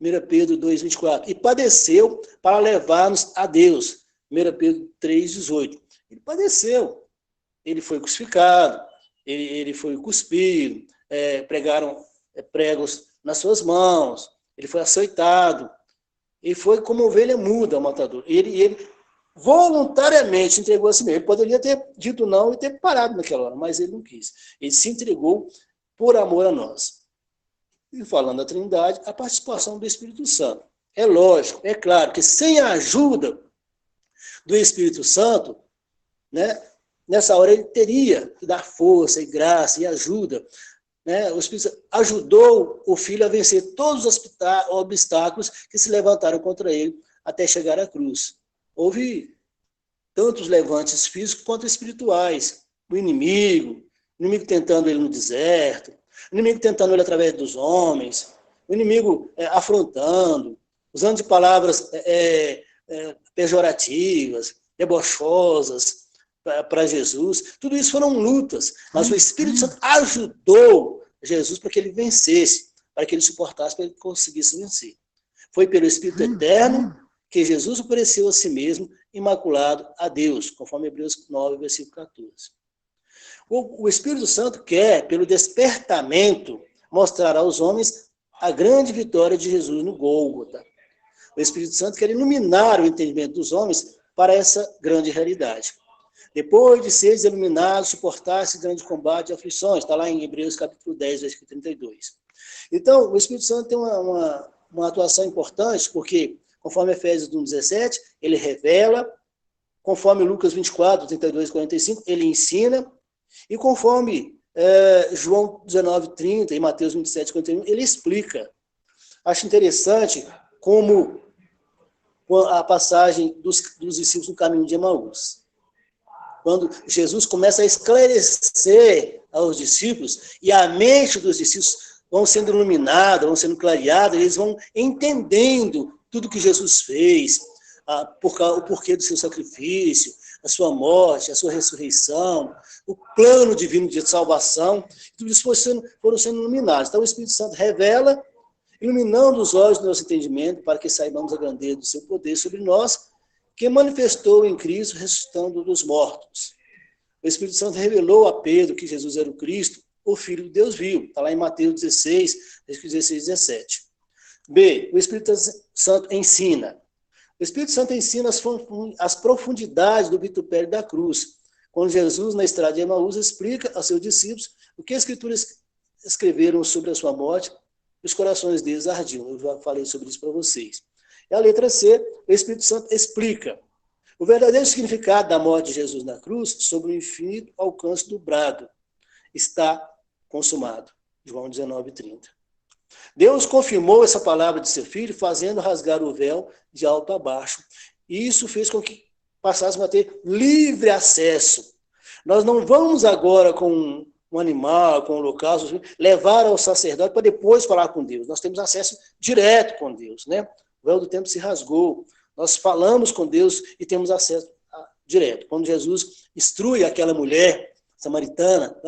1 Pedro 2,24. E padeceu para levar-nos a Deus. 1 Pedro 3,18. Ele padeceu. Ele foi crucificado. Ele foi cuspido. Pregaram pregos nas suas mãos. Ele foi açoitado. Ele foi como ovelha muda ao matador. Ele voluntariamente entregou a si mesmo. Ele poderia ter dito não e ter parado naquela hora, mas ele não quis. Ele se entregou por amor a nós. E falando da Trindade, a participação do Espírito Santo. É lógico, é claro que sem a ajuda do Espírito Santo, né, nessa hora ele teria que dar força e graça e ajuda. Né? O Espírito Santo ajudou o Filho a vencer todos os obstáculos que se levantaram contra ele até chegar à cruz. Houve tantos levantes físicos quanto espirituais. O inimigo tentando ele no deserto, o inimigo tentando ele através dos homens, o inimigo afrontando, usando de palavras pejorativas, debochosas para Jesus. Tudo isso foram lutas, mas o Espírito Santo ajudou Jesus para que ele vencesse, para que ele suportasse, para que ele conseguisse vencer. Foi pelo Espírito Eterno que Jesus ofereceu a si mesmo, imaculado a Deus, conforme Hebreus 9, versículo 14. O Espírito Santo quer, pelo despertamento, mostrar aos homens a grande vitória de Jesus no Gólgota. O Espírito Santo quer iluminar o entendimento dos homens para essa grande realidade. Depois de seres iluminados, suportar esse grande combate e aflições. Está lá em Hebreus capítulo 10, versículo 32. Então, o Espírito Santo tem uma atuação importante, porque, conforme Efésios 1,17, ele revela, conforme Lucas 24, 32 e 45, ele ensina, e conforme João 19:30 e Mateus 27, 41, ele explica. Acho interessante como a passagem dos discípulos no caminho de Emaús. Quando Jesus começa a esclarecer aos discípulos, e a mente dos discípulos vão sendo iluminada, vão sendo clareada, eles vão entendendo tudo que Jesus fez, o porquê do seu sacrifício, a sua morte, a sua ressurreição, o plano divino de salvação, tudo isso foram sendo iluminados. Então o Espírito Santo revela, iluminando os olhos do nosso entendimento, para que saibamos a grandeza do seu poder sobre nós, que manifestou em Cristo, ressuscitando dos mortos. O Espírito Santo revelou a Pedro que Jesus era o Cristo, o Filho de Deus vivo. Está lá em Mateus 16, 16 e 17. B. O Espírito Santo ensina. O Espírito Santo ensina as profundidades do vitupério da cruz. Quando Jesus, na estrada de Emaús, explica aos seus discípulos o que as Escrituras escreveram sobre a sua morte, os corações deles ardiam. Eu já falei sobre isso para vocês. E a letra C, o Espírito Santo explica o verdadeiro significado da morte de Jesus na cruz sobre o infinito alcance do brado. Está consumado. João 19:30. Deus confirmou essa palavra de seu Filho, fazendo rasgar o véu de alto a baixo. E isso fez com que passássemos a ter livre acesso. Nós não vamos agora com um animal, com um holocausto, levar ao sacerdote para depois falar com Deus. Nós temos acesso direto com Deus, né? O véu do templo se rasgou. Nós falamos com Deus e temos acesso direto. Quando Jesus instrui aquela mulher samaritana,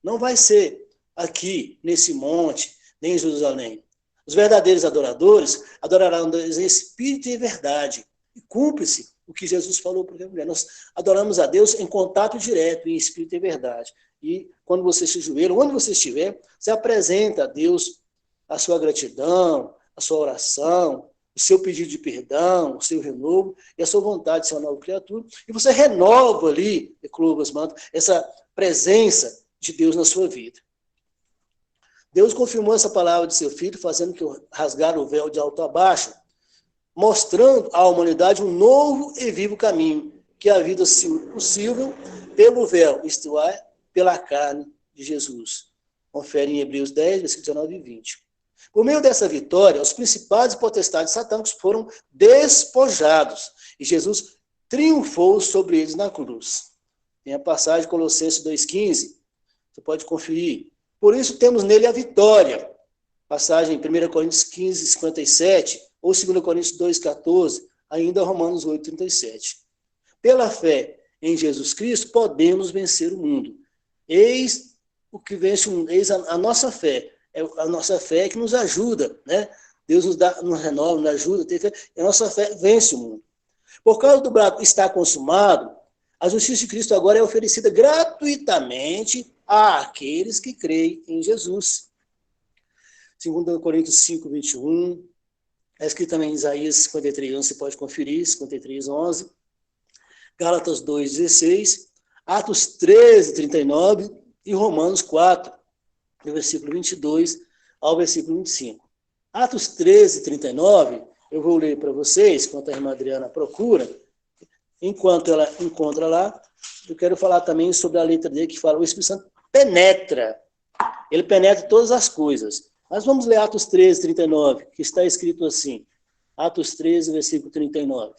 não vai ser aqui, nesse monte, nem em Jerusalém. Os verdadeiros adoradores adorarão Deus em espírito e em verdade. E cumpre-se o que Jesus falou para a mulher. Nós adoramos a Deus em contato direto, em espírito e verdade. E quando você se ajoelha, onde você estiver, você apresenta a Deus a sua gratidão, a sua oração, o seu pedido de perdão, o seu renovo e a sua vontade de ser uma nova criatura. E você renova ali, Eclubas, Manto, essa presença de Deus na sua vida. Deus confirmou essa palavra de seu Filho, fazendo que rasgar o véu de alto a baixo. mostrando à humanidade um novo e vivo caminho, que é a vida possível pelo véu, isto é, pela carne de Jesus. Confere em Hebreus 10, versículos 19 e 20. Por meio dessa vitória, os principados e potestades satânicos foram despojados, e Jesus triunfou sobre eles na cruz. Tem a passagem de Colossenses 2,15, você pode conferir. Por isso temos nele a vitória. Passagem em 1 Coríntios 15, 57, ou 2 Coríntios 2,14, ainda Romanos 8, 37. Pela fé em Jesus Cristo, podemos vencer o mundo. Eis o que vence o mundo, eis a nossa fé. É a nossa fé que nos ajuda, né? Deus nos renova, nos ajuda a ter fé. E a nossa fé vence o mundo. Por causa do brado está consumado, a justiça de Cristo agora é oferecida gratuitamente àqueles que creem em Jesus. 2 Coríntios 5, 21, é escrito também em Isaías 53, 11, você pode conferir, 53, 11. Gálatas 2, 16, Atos 13, 39 e Romanos 4, do versículo 22 ao versículo 25. Atos 13, 39, eu vou ler para vocês, enquanto a irmã Adriana procura. Enquanto ela encontra lá, eu quero falar também sobre a letra D, que fala: o Espírito Santo penetra. Ele penetra todas as coisas. Mas vamos ler Atos 13, 39, que está escrito assim. Atos 13, versículo 39.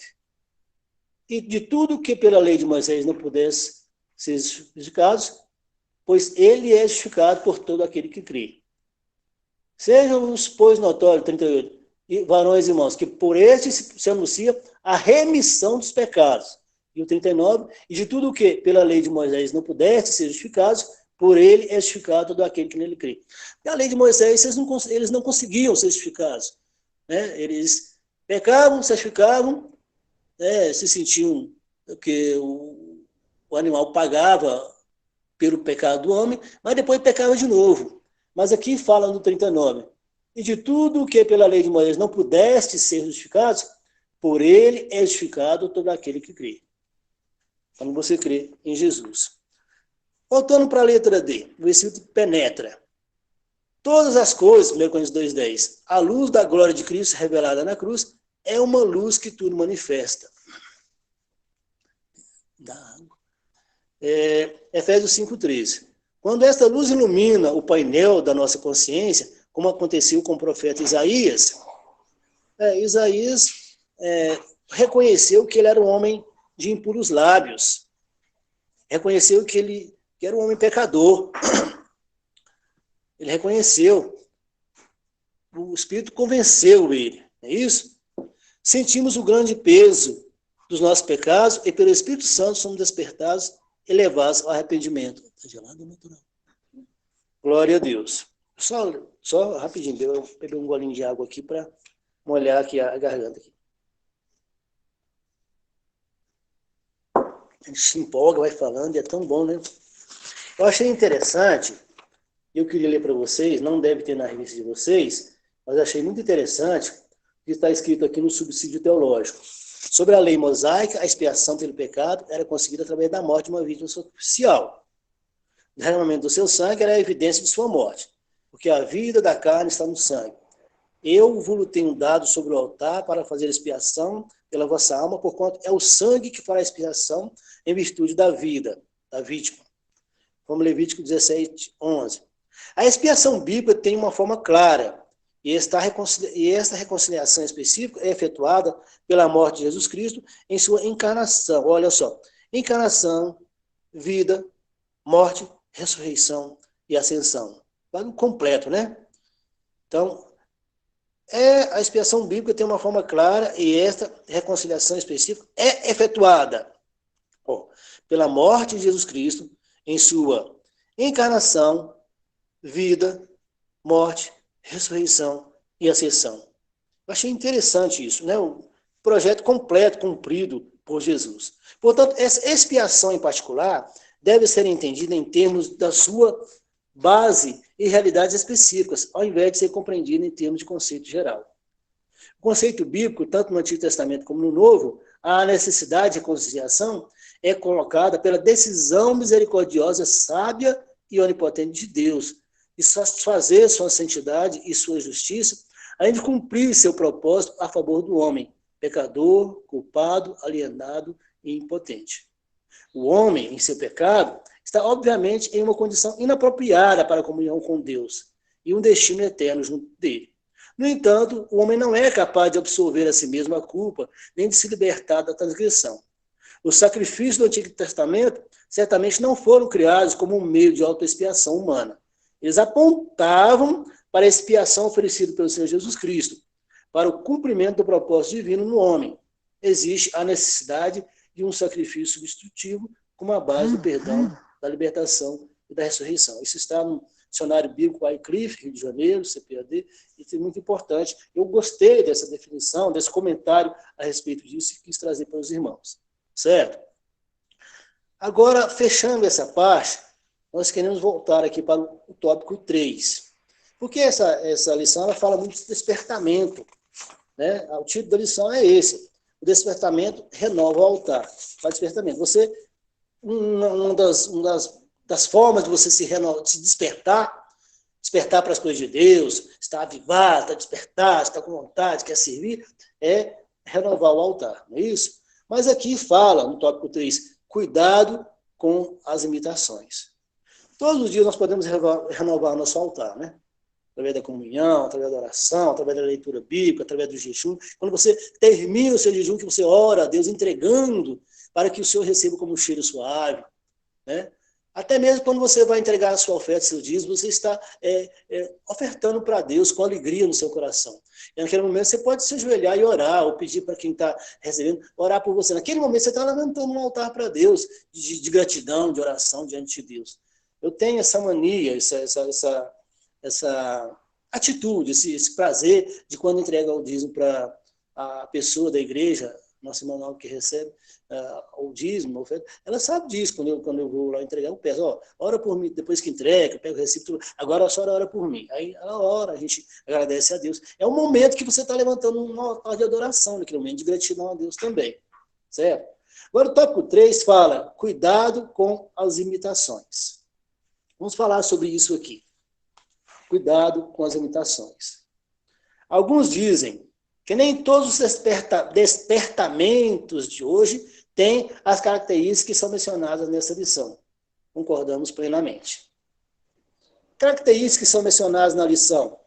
E de tudo que pela lei de Moisés não pudesse ser justificado, pois ele é justificado por todo aquele que crê. Sejam-vos, pois, notório, 38, e varões e irmãos, que por este se anuncia a remissão dos pecados. E o 39, e de tudo o que pela lei de Moisés não pudesse ser justificado, por ele é justificado todo aquele que nele crê. E a lei de Moisés, eles não conseguiam ser justificados. Né? Eles pecavam, se justificavam, né? Se sentiam que o animal pagava pelo pecado do homem, mas depois pecava de novo. Mas aqui fala no 39, e de tudo o que pela lei de Moisés não pudeste ser justificado, por ele é justificado todo aquele que crê. Quando você crê em Jesus. Voltando para a letra D, o versículo penetra. Todas as coisas, 1 Coríntios 2,10, a luz da glória de Cristo revelada na cruz é uma luz que tudo manifesta. Efésios 5,13. Quando esta luz ilumina o painel da nossa consciência, como aconteceu com o profeta Isaías, Isaías reconheceu que ele era um homem de impuros lábios, reconheceu que ele era um homem pecador. Ele reconheceu. O Espírito convenceu ele. É isso? Sentimos o grande peso dos nossos pecados e pelo Espírito Santo somos despertados e levados ao arrependimento. Está gelado ou natural? Glória a Deus. Só rapidinho, eu beber um golinho de água aqui para molhar aqui a garganta. Aqui. A gente se empolga, vai falando e é tão bom, né? Eu achei interessante, eu queria ler para vocês, não deve ter na revista de vocês, mas achei muito interessante o que está escrito aqui no subsídio teológico. Sobre a lei mosaica, a expiação pelo pecado era conseguida através da morte de uma vítima sacrificial. O derramamento do seu sangue era a evidência de sua morte, porque a vida da carne está no sangue. Eu vos tenho dado sobre o altar para fazer expiação pela vossa alma, porquanto é o sangue que fará expiação em virtude da vida da vítima. Como Levítico 17, 11. A expiação bíblica tem uma forma clara, e esta reconciliação específica é efetuada pela morte de Jesus Cristo em sua encarnação. Olha só, encarnação, vida, morte, ressurreição e ascensão. Algo completo, né? Então, a expiação bíblica tem uma forma clara e esta reconciliação específica é efetuada pela morte de Jesus Cristo em sua encarnação, vida, morte, ressurreição e ascensão. Eu achei interessante isso, né? O projeto completo, cumprido por Jesus. Portanto, essa expiação em particular deve ser entendida em termos da sua base e realidades específicas, ao invés de ser compreendida em termos de conceito geral. O conceito bíblico, tanto no Antigo Testamento como no Novo, a necessidade de reconciliação é colocada pela decisão misericordiosa, sábia e onipotente de Deus, de satisfazer sua santidade e sua justiça, além de cumprir seu propósito a favor do homem, pecador, culpado, alienado e impotente. O homem, em seu pecado, está obviamente em uma condição inapropriada para a comunhão com Deus e um destino eterno junto dele. No entanto, o homem não é capaz de absorver a si mesmo a culpa, nem de se libertar da transgressão. Os sacrifícios do Antigo Testamento certamente não foram criados como um meio de autoexpiação humana. Eles apontavam para a expiação oferecida pelo Senhor Jesus Cristo, para o cumprimento do propósito divino no homem. Existe a necessidade de um sacrifício substitutivo como a base do perdão, da libertação e da ressurreição. Isso está no Dicionário Bíblico Wycliffe, Rio de Janeiro, CPAD, e é muito importante. Eu gostei dessa definição, desse comentário a respeito disso e quis trazer para os irmãos. Certo? Agora, fechando essa parte, nós queremos voltar aqui para o tópico 3. Porque essa lição ela fala muito de despertamento. Né? O título da lição é esse. O despertamento renova o altar. Fala despertamento. Uma das formas de você se despertar para as coisas de Deus, estar avivado, estar despertado, estar com vontade, quer servir, é renovar o altar. Não é isso? Mas aqui fala, no tópico 3, cuidado com as imitações. Todos os dias nós podemos renovar o nosso altar, né? Através da comunhão, através da oração, através da leitura bíblica, através do jejum. Quando você termina o seu jejum, que você ora a Deus, entregando para que o Senhor receba como um cheiro suave, né? Até mesmo quando você vai entregar a sua oferta, seu dízimo, você está ofertando para Deus com alegria no seu coração. E naquele momento você pode se ajoelhar e orar, ou pedir para quem está recebendo, orar por você. Naquele momento você está levantando um altar para Deus, de gratidão, de oração diante de Deus. Eu tenho essa mania, essa atitude, esse prazer de quando entrega o dízimo para a pessoa da igreja, nosso irmão que recebe o dízimo, a oferta, ela sabe disso, quando eu vou lá entregar, eu peço, ora por mim, depois que entrega, eu pego o recibo, agora a senhora ora por mim. Aí ela ora, a gente agradece a Deus. É um momento que você está levantando um altar de adoração, naquele momento de gratidão a Deus também, certo? Agora o tópico 3 fala, cuidado com as imitações. Vamos falar sobre isso aqui. Cuidado com as imitações. Alguns dizem que nem todos os despertamentos de hoje têm as características que são mencionadas nessa lição. Concordamos plenamente. Características que são mencionadas na lição: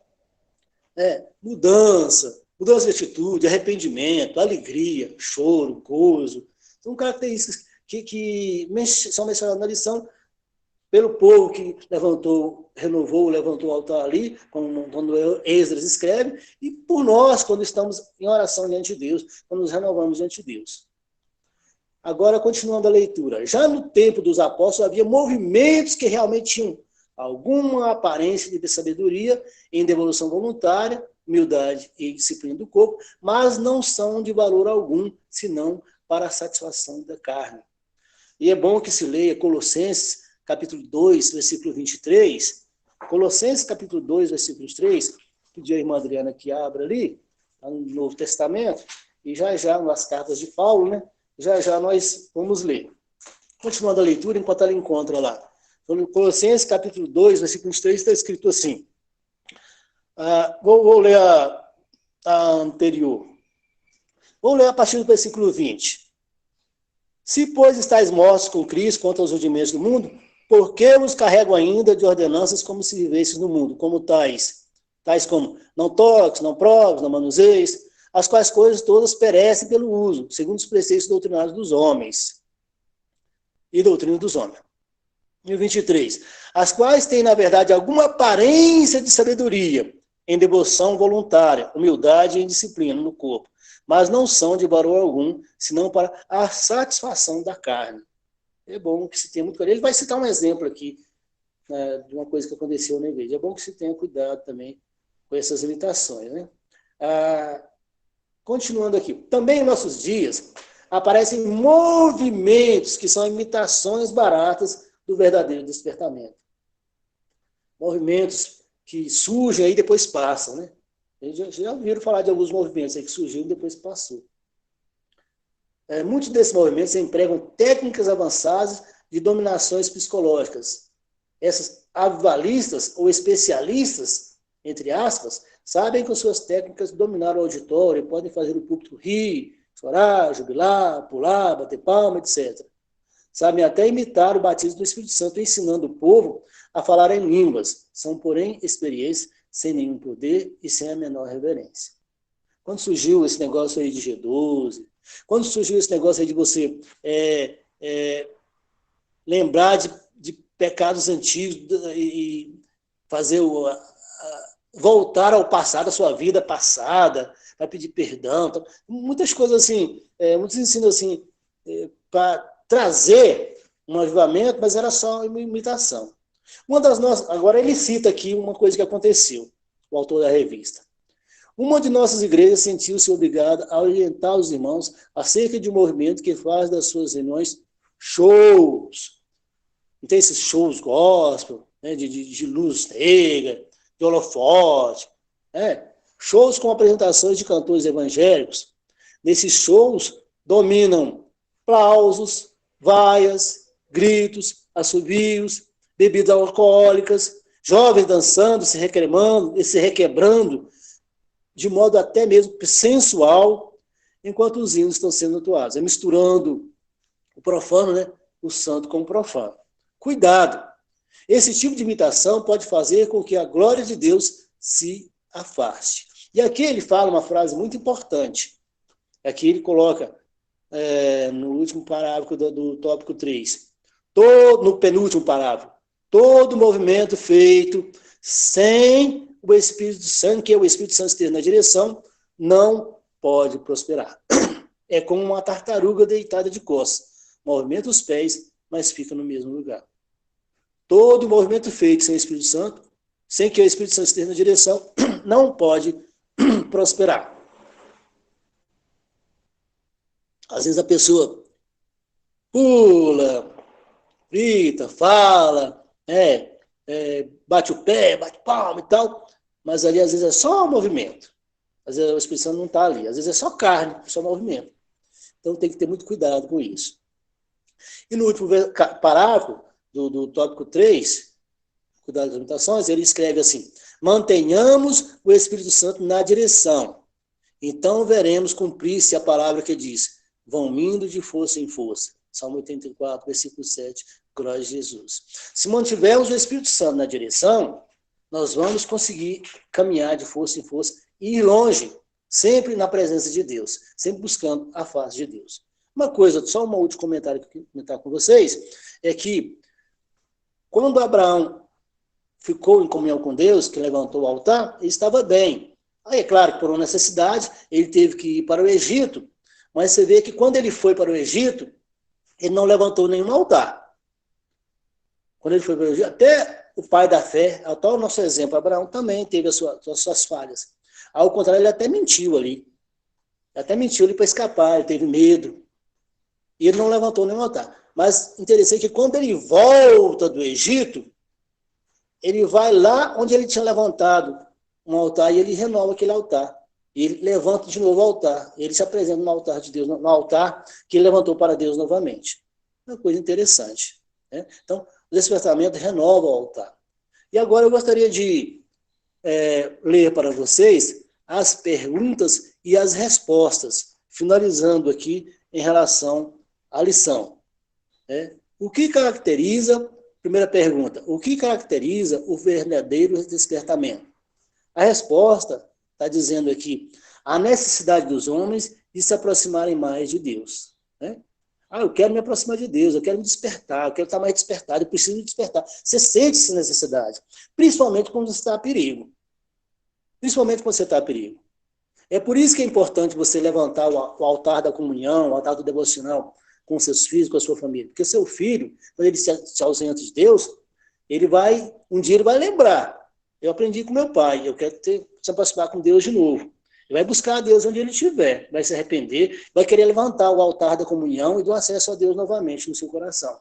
mudança de atitude, arrependimento, alegria, choro, gozo. São características que são mencionadas na lição pelo povo que levantou o altar ali, quando Esdras escreve, e por nós, quando estamos em oração diante de Deus, quando nos renovamos diante de Deus. Agora, continuando a leitura. Já no tempo dos apóstolos, havia movimentos que realmente tinham alguma aparência de sabedoria em devolução voluntária, humildade e disciplina do corpo, mas não são de valor algum, senão para a satisfação da carne. E é bom que se leia Colossenses, capítulo 2, versículo 23, Colossenses, capítulo 2, versículo 3, pedi a irmã Adriana que abra ali, no Novo Testamento, e já nas cartas de Paulo, né? Já nós vamos ler. Continuando a leitura, enquanto ela encontra lá. Então, Colossenses, capítulo 2, versículo 23, está escrito assim. Vou ler a anterior. Vou ler a partir do versículo 20. Se, pois, estáis mortos com Cristo contra os rudimentos do mundo, por que vos carrego ainda de ordenanças como se vivesses no mundo? Como tais como não toques, não proves, não manuseis, as quais coisas todas perecem pelo uso, segundo os preceitos doutrinários dos homens. E doutrina dos homens. E o 23. As quais têm, na verdade, alguma aparência de sabedoria, em devoção voluntária, humildade e disciplina no corpo, mas não são de valor algum, senão para a satisfação da carne. É bom que se tenha muito cuidado. Ele vai citar um exemplo aqui, né, de uma coisa que aconteceu na igreja. É bom que se tenha cuidado também com essas imitações, né? Continuando aqui. Também em nossos dias aparecem movimentos que são imitações baratas do verdadeiro despertamento. Movimentos que surgem aí e depois passam, né? Já ouviram falar de alguns movimentos aí que surgiram e depois passou. Muitos desses movimentos empregam técnicas avançadas de dominações psicológicas. Essas avivalistas ou especialistas entre aspas, sabem com suas técnicas dominar o auditório, podem fazer o púlpito rir, chorar, jubilar, pular, bater palma, etc. Sabem até imitar o batismo do Espírito Santo, ensinando o povo a falar em línguas. São, porém, experiências sem nenhum poder e sem a menor reverência. Quando surgiu esse negócio aí de G12, quando surgiu esse negócio aí de você lembrar de pecados antigos e fazer voltar ao passado, a sua vida passada, para pedir perdão, muitas coisas assim, muitos ensinos assim, para trazer um avivamento, mas era só uma imitação. Agora ele cita aqui uma coisa que aconteceu, o autor da revista. Uma de nossas igrejas sentiu-se obrigada a orientar os irmãos acerca de um movimento que faz das suas reuniões shows. Não tem esses shows gospel, né, de luz negra, de holofote, shows com apresentações de cantores evangélicos. Nesses shows dominam aplausos, vaias, gritos, assobios, bebidas alcoólicas, jovens dançando, se requebrando, de modo até mesmo sensual, enquanto os hinos estão sendo atuados. Misturando o profano, né, o santo com o profano. Cuidado! Esse tipo de imitação pode fazer com que a glória de Deus se afaste. E aqui ele fala uma frase muito importante. Aqui ele coloca, no último parágrafo do tópico 3, no penúltimo parágrafo, todo movimento feito sem o Espírito Santo, que é o Espírito Santo esteja na direção, não pode prosperar. É como uma tartaruga deitada de costas. Movimenta os pés, mas fica no mesmo lugar. Todo movimento feito sem o Espírito Santo, sem que o Espírito Santo esteja na direção, não pode prosperar. Às vezes a pessoa pula, grita, fala, bate o pé, bate palma e tal, mas ali às vezes é só movimento. Às vezes o Espírito Santo não está ali, às vezes é só carne, só movimento. Então tem que ter muito cuidado com isso. E no último parágrafo do tópico 3, cuidado das imitações, ele escreve assim: mantenhamos o Espírito Santo na direção, então veremos cumprir-se a palavra que diz, vão indo de força em força. Salmo 84, versículo 7, glória a Jesus. Se mantivermos o Espírito Santo na direção, nós vamos conseguir caminhar de força em força e ir longe, sempre na presença de Deus, sempre buscando a face de Deus. Uma coisa, só um último comentário que eu quero comentar com vocês, é que quando Abraão ficou em comunhão com Deus, que levantou o altar, ele estava bem. Aí é claro que por uma necessidade, ele teve que ir para o Egito, mas você vê que quando ele foi para o Egito, ele não levantou nenhum altar. Quando ele foi para o Egito, até o pai da fé, até o nosso exemplo, Abraão também teve as suas falhas. Ao contrário, ele até mentiu ali. Até mentiu ali para escapar, ele teve medo. E ele não levantou nenhum altar. Mas interessante que quando ele volta do Egito, ele vai lá onde ele tinha levantado um altar e ele renova aquele altar. E ele levanta de novo o altar. Ele se apresenta no altar de Deus, no altar que ele levantou para Deus novamente. Uma coisa interessante, né? Então, o despertamento renova o altar. E agora eu gostaria de ler para vocês as perguntas e as respostas, finalizando aqui em relação à lição. O que caracteriza, primeira pergunta, o que caracteriza o verdadeiro despertamento? A resposta está dizendo aqui, a necessidade dos homens de se aproximarem mais de Deus. Eu quero me aproximar de Deus, eu quero me despertar, eu quero estar mais despertado, eu preciso me despertar. Você sente essa necessidade, principalmente quando você está a perigo. Principalmente quando você está a perigo. É por isso que é importante você levantar o altar da comunhão, o altar do devocional com seus filhos, com a sua família. Porque seu filho, quando ele se ausenta de Deus, um dia ele vai lembrar. Eu aprendi com meu pai, eu quero se aproximar com Deus de novo. Ele vai buscar a Deus onde ele estiver, vai se arrepender, vai querer levantar o altar da comunhão e do acesso a Deus novamente no seu coração.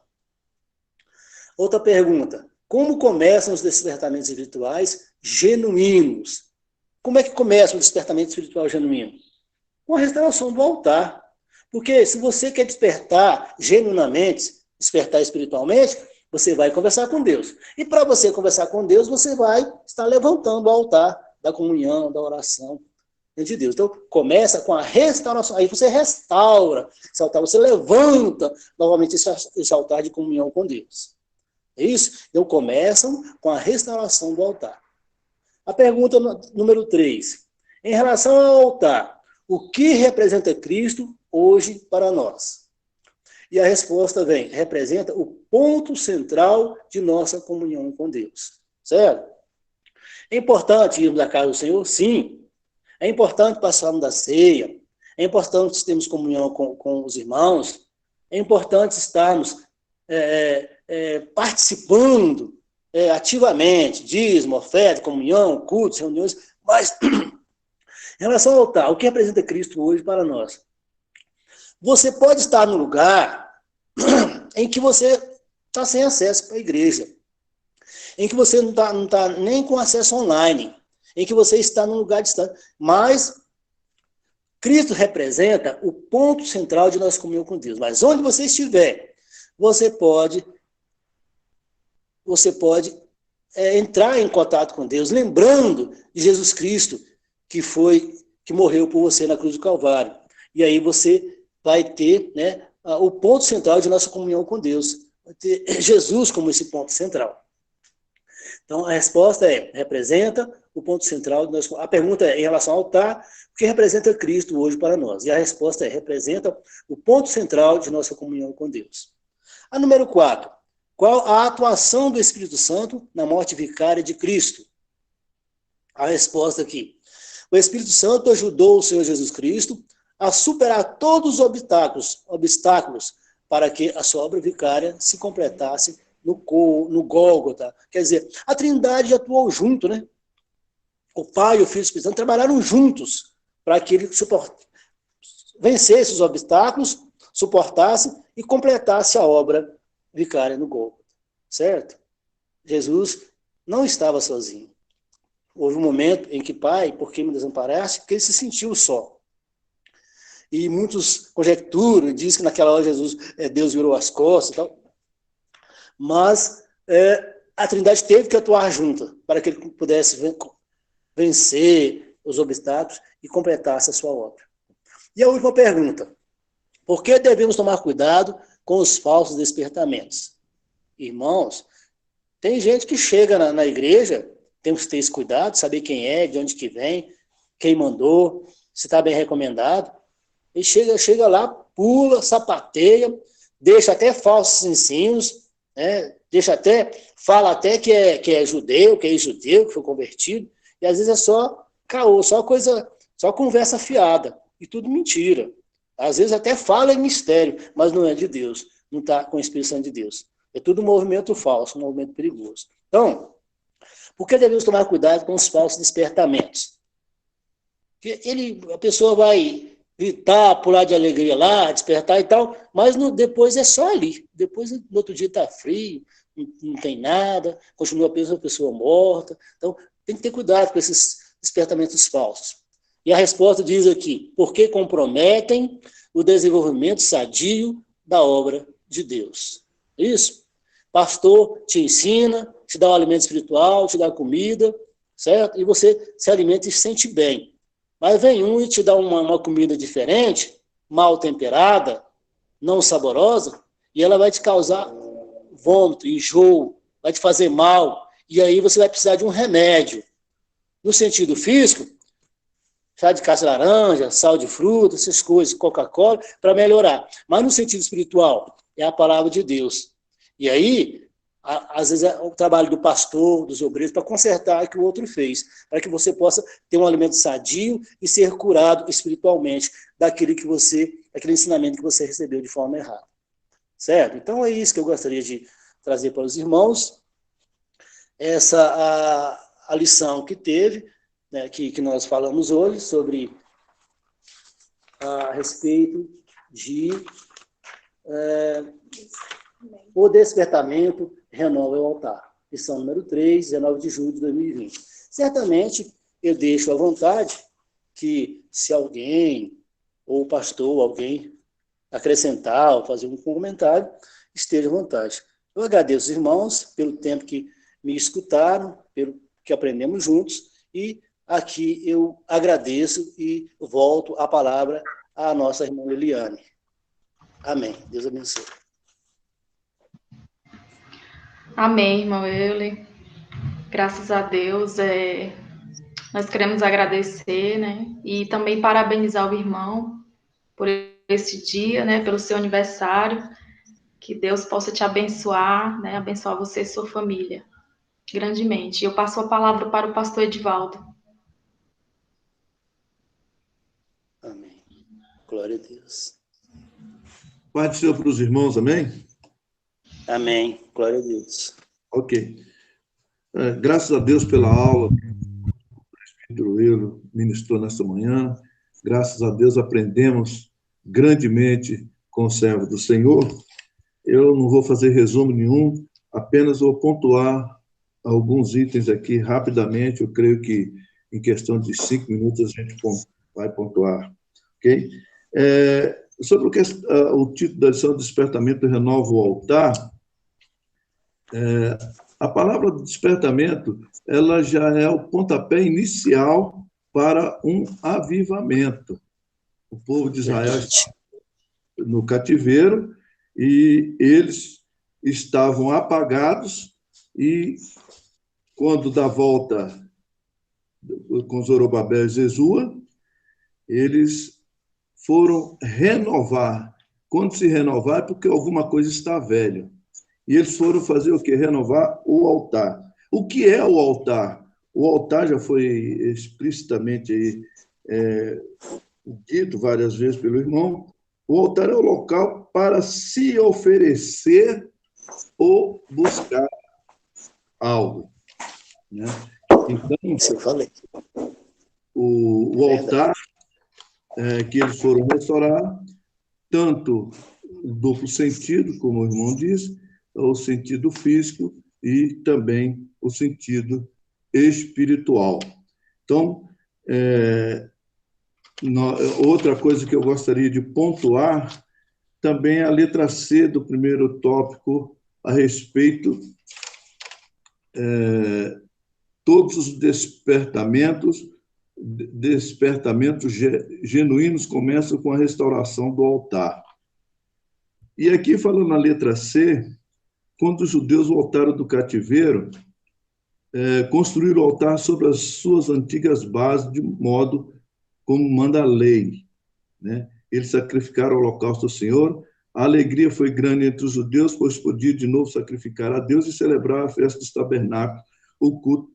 Outra pergunta, como começam os despertamentos espirituais genuínos? Como é que começa o despertamento espiritual genuíno? Com a restauração do altar. Porque se você quer despertar genuinamente, despertar espiritualmente, Você vai conversar com Deus. E para você conversar com Deus, você vai estar levantando o altar da comunhão, da oração de Deus. Então, começa com a restauração. Aí você restaura esse altar, você levanta novamente esse altar de comunhão com Deus. É isso? Então, começam com a restauração do altar. A pergunta número 3. Em relação ao altar, o que representa Cristo hoje para nós? E a resposta vem, representa o ponto central de nossa comunhão com Deus. Certo? É importante irmos à casa do Senhor? Sim. É importante passarmos da ceia. É importante termos comunhão com os irmãos. É importante estarmos participando ativamente, dízimo, oferta, comunhão, cultos, reuniões. Mas, em relação ao altar, o que representa Cristo hoje para nós? Você pode estar no lugar em que você está sem acesso para a igreja, em que você não está nem com acesso online, em que você está num lugar distante, mas Cristo representa o ponto central de nossa comunhão com Deus. Mas onde você estiver, você pode entrar em contato com Deus, lembrando de Jesus Cristo, que morreu por você na cruz do Calvário. E aí você vai ter, né, o ponto central de nossa comunhão com Deus. Vai ter Jesus como esse ponto central. Então, a resposta representa o ponto central de nossa. A pergunta é, em relação ao altar, o que representa Cristo hoje para nós? E a resposta representa o ponto central de nossa comunhão com Deus. A número 4. Qual a atuação do Espírito Santo na morte vicária de Cristo? A resposta aqui. O Espírito Santo ajudou o Senhor Jesus Cristo a superar todos os obstáculos para que a sua obra vicária se completasse no Gólgota. Quer dizer, a Trindade atuou junto, né? O Pai e o Filho e o Espírito Santo trabalharam juntos para que ele vencesse os obstáculos, suportasse e completasse a obra vicária no Gólgota. Certo? Jesus não estava sozinho. Houve um momento em que, Pai, por que me desamparaste? Porque ele se sentiu só. E muitos conjecturam, dizem que naquela hora Deus virou as costas e tal. Mas a Trindade teve que atuar junta para que ele pudesse vencer os obstáculos e completasse a sua obra. E a última pergunta. Por que devemos tomar cuidado com os falsos despertamentos? Irmãos, tem gente que chega na igreja, temos que ter esse cuidado, saber quem é, de onde que vem, quem mandou, se está bem recomendado. E chega lá, pula, sapateia, deixa até falsos ensinos, né? Fala até que é judeu, que é ex-judeu, que foi convertido, e às vezes é só caô, só conversa fiada, e tudo mentira. Às vezes até fala em mistério, mas não é de Deus, não está com a Espírito Santo de Deus. É tudo um movimento falso, um movimento perigoso. Então, por que devemos tomar cuidado com os falsos despertamentos? Porque a pessoa vai gritar, pular de alegria lá, despertar e tal, mas depois é só ali. Depois, no outro dia, está frio, não tem nada, continua apenas uma pessoa morta. Então, tem que ter cuidado com esses despertamentos falsos. E a resposta diz aqui, porque comprometem o desenvolvimento sadio da obra de Deus. Isso? Pastor te ensina, te dá um alimento espiritual, te dá comida, certo? E você se alimenta e se sente bem. Mas vem um e te dá uma comida diferente, mal temperada, não saborosa, e ela vai te causar vômito, enjoo, vai te fazer mal, e aí você vai precisar de um remédio. No sentido físico, chá de casca de laranja, sal de fruta, essas coisas, Coca-Cola, para melhorar. Mas no sentido espiritual, é a palavra de Deus. E aí, às vezes, é o trabalho do pastor, dos obreiros, para consertar o que o outro fez, para que você possa ter um alimento sadio e ser curado espiritualmente daquele ensinamento que você recebeu de forma errada. Certo? Então, é isso que eu gostaria de trazer para os irmãos. Essa a lição que teve, né, que nós falamos hoje, sobre a respeito de o despertamento renova o altar. Lição número 3, 19 de julho de 2020. Certamente, eu deixo à vontade que se alguém, ou o pastor, ou alguém acrescentar, ou fazer um comentário, esteja à vontade. Eu agradeço os irmãos pelo tempo que me escutaram, pelo que aprendemos juntos, e aqui eu agradeço e volto a palavra à nossa irmã Liliane. Amém. Deus abençoe. Amém, irmão Euler. Graças a Deus. Nós queremos agradecer, né? E também parabenizar o irmão por esse dia, né? Pelo seu aniversário. Que Deus possa te abençoar, né? Abençoar você e sua família grandemente. Eu passo a palavra para o pastor Edivaldo. Amém. Glória a Deus. Pai do Senhor para os irmãos, amém? Amém. Glória a Deus. Ok. Graças a Deus pela aula que o presbítero Euler ministrou nesta manhã. Graças a Deus aprendemos grandemente com o servo do Senhor. Eu não vou fazer resumo nenhum, apenas vou pontuar alguns itens aqui rapidamente. Eu creio que em questão de 5 minutos a gente vai pontuar. Ok? Sobre o título da lição, Despertamento renova o altar, a palavra despertamento, ela já é o pontapé inicial para um avivamento. O povo de Israel estava no cativeiro e eles estavam apagados, e quando da volta com Zorobabel e Jesua, eles foram renovar. Quando se renovar é porque alguma coisa está velha. E eles foram fazer o quê? Renovar o altar. O que é o altar? O altar já foi explicitamente dito várias vezes pelo irmão. O altar é o local para se oferecer ou buscar algo, né? Então, Isso eu falei. o altar que eles foram restaurar, tanto o duplo sentido, como o irmão diz, o sentido físico e também o sentido espiritual. Então, outra coisa que eu gostaria de pontuar também é a letra C do primeiro tópico a respeito todos os despertamentos genuínos começam com a restauração do altar. E aqui, falando na letra C, quando os judeus voltaram do cativeiro, construíram o altar sobre as suas antigas bases, de modo como manda a lei, né? Eles sacrificaram o holocausto ao Senhor. A alegria foi grande entre os judeus, pois podia de novo sacrificar a Deus e celebrar a festa dos tabernáculos. O culto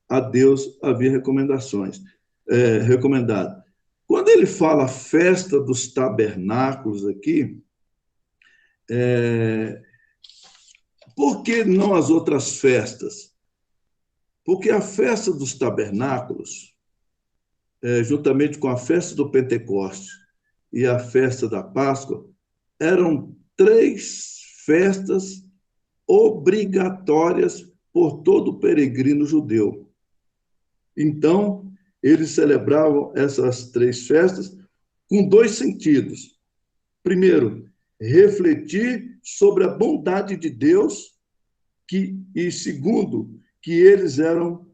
a Deus havia recomendado. Quando ele fala festa dos tabernáculos aqui, por que não as outras festas? Porque a festa dos tabernáculos, juntamente com a festa do Pentecostes e a festa da Páscoa, eram 3 festas obrigatórias por todo peregrino judeu. Então, eles celebravam essas 3 festas com 2 sentidos. Primeiro, refletir sobre a bondade de Deus, e segundo, que eles eram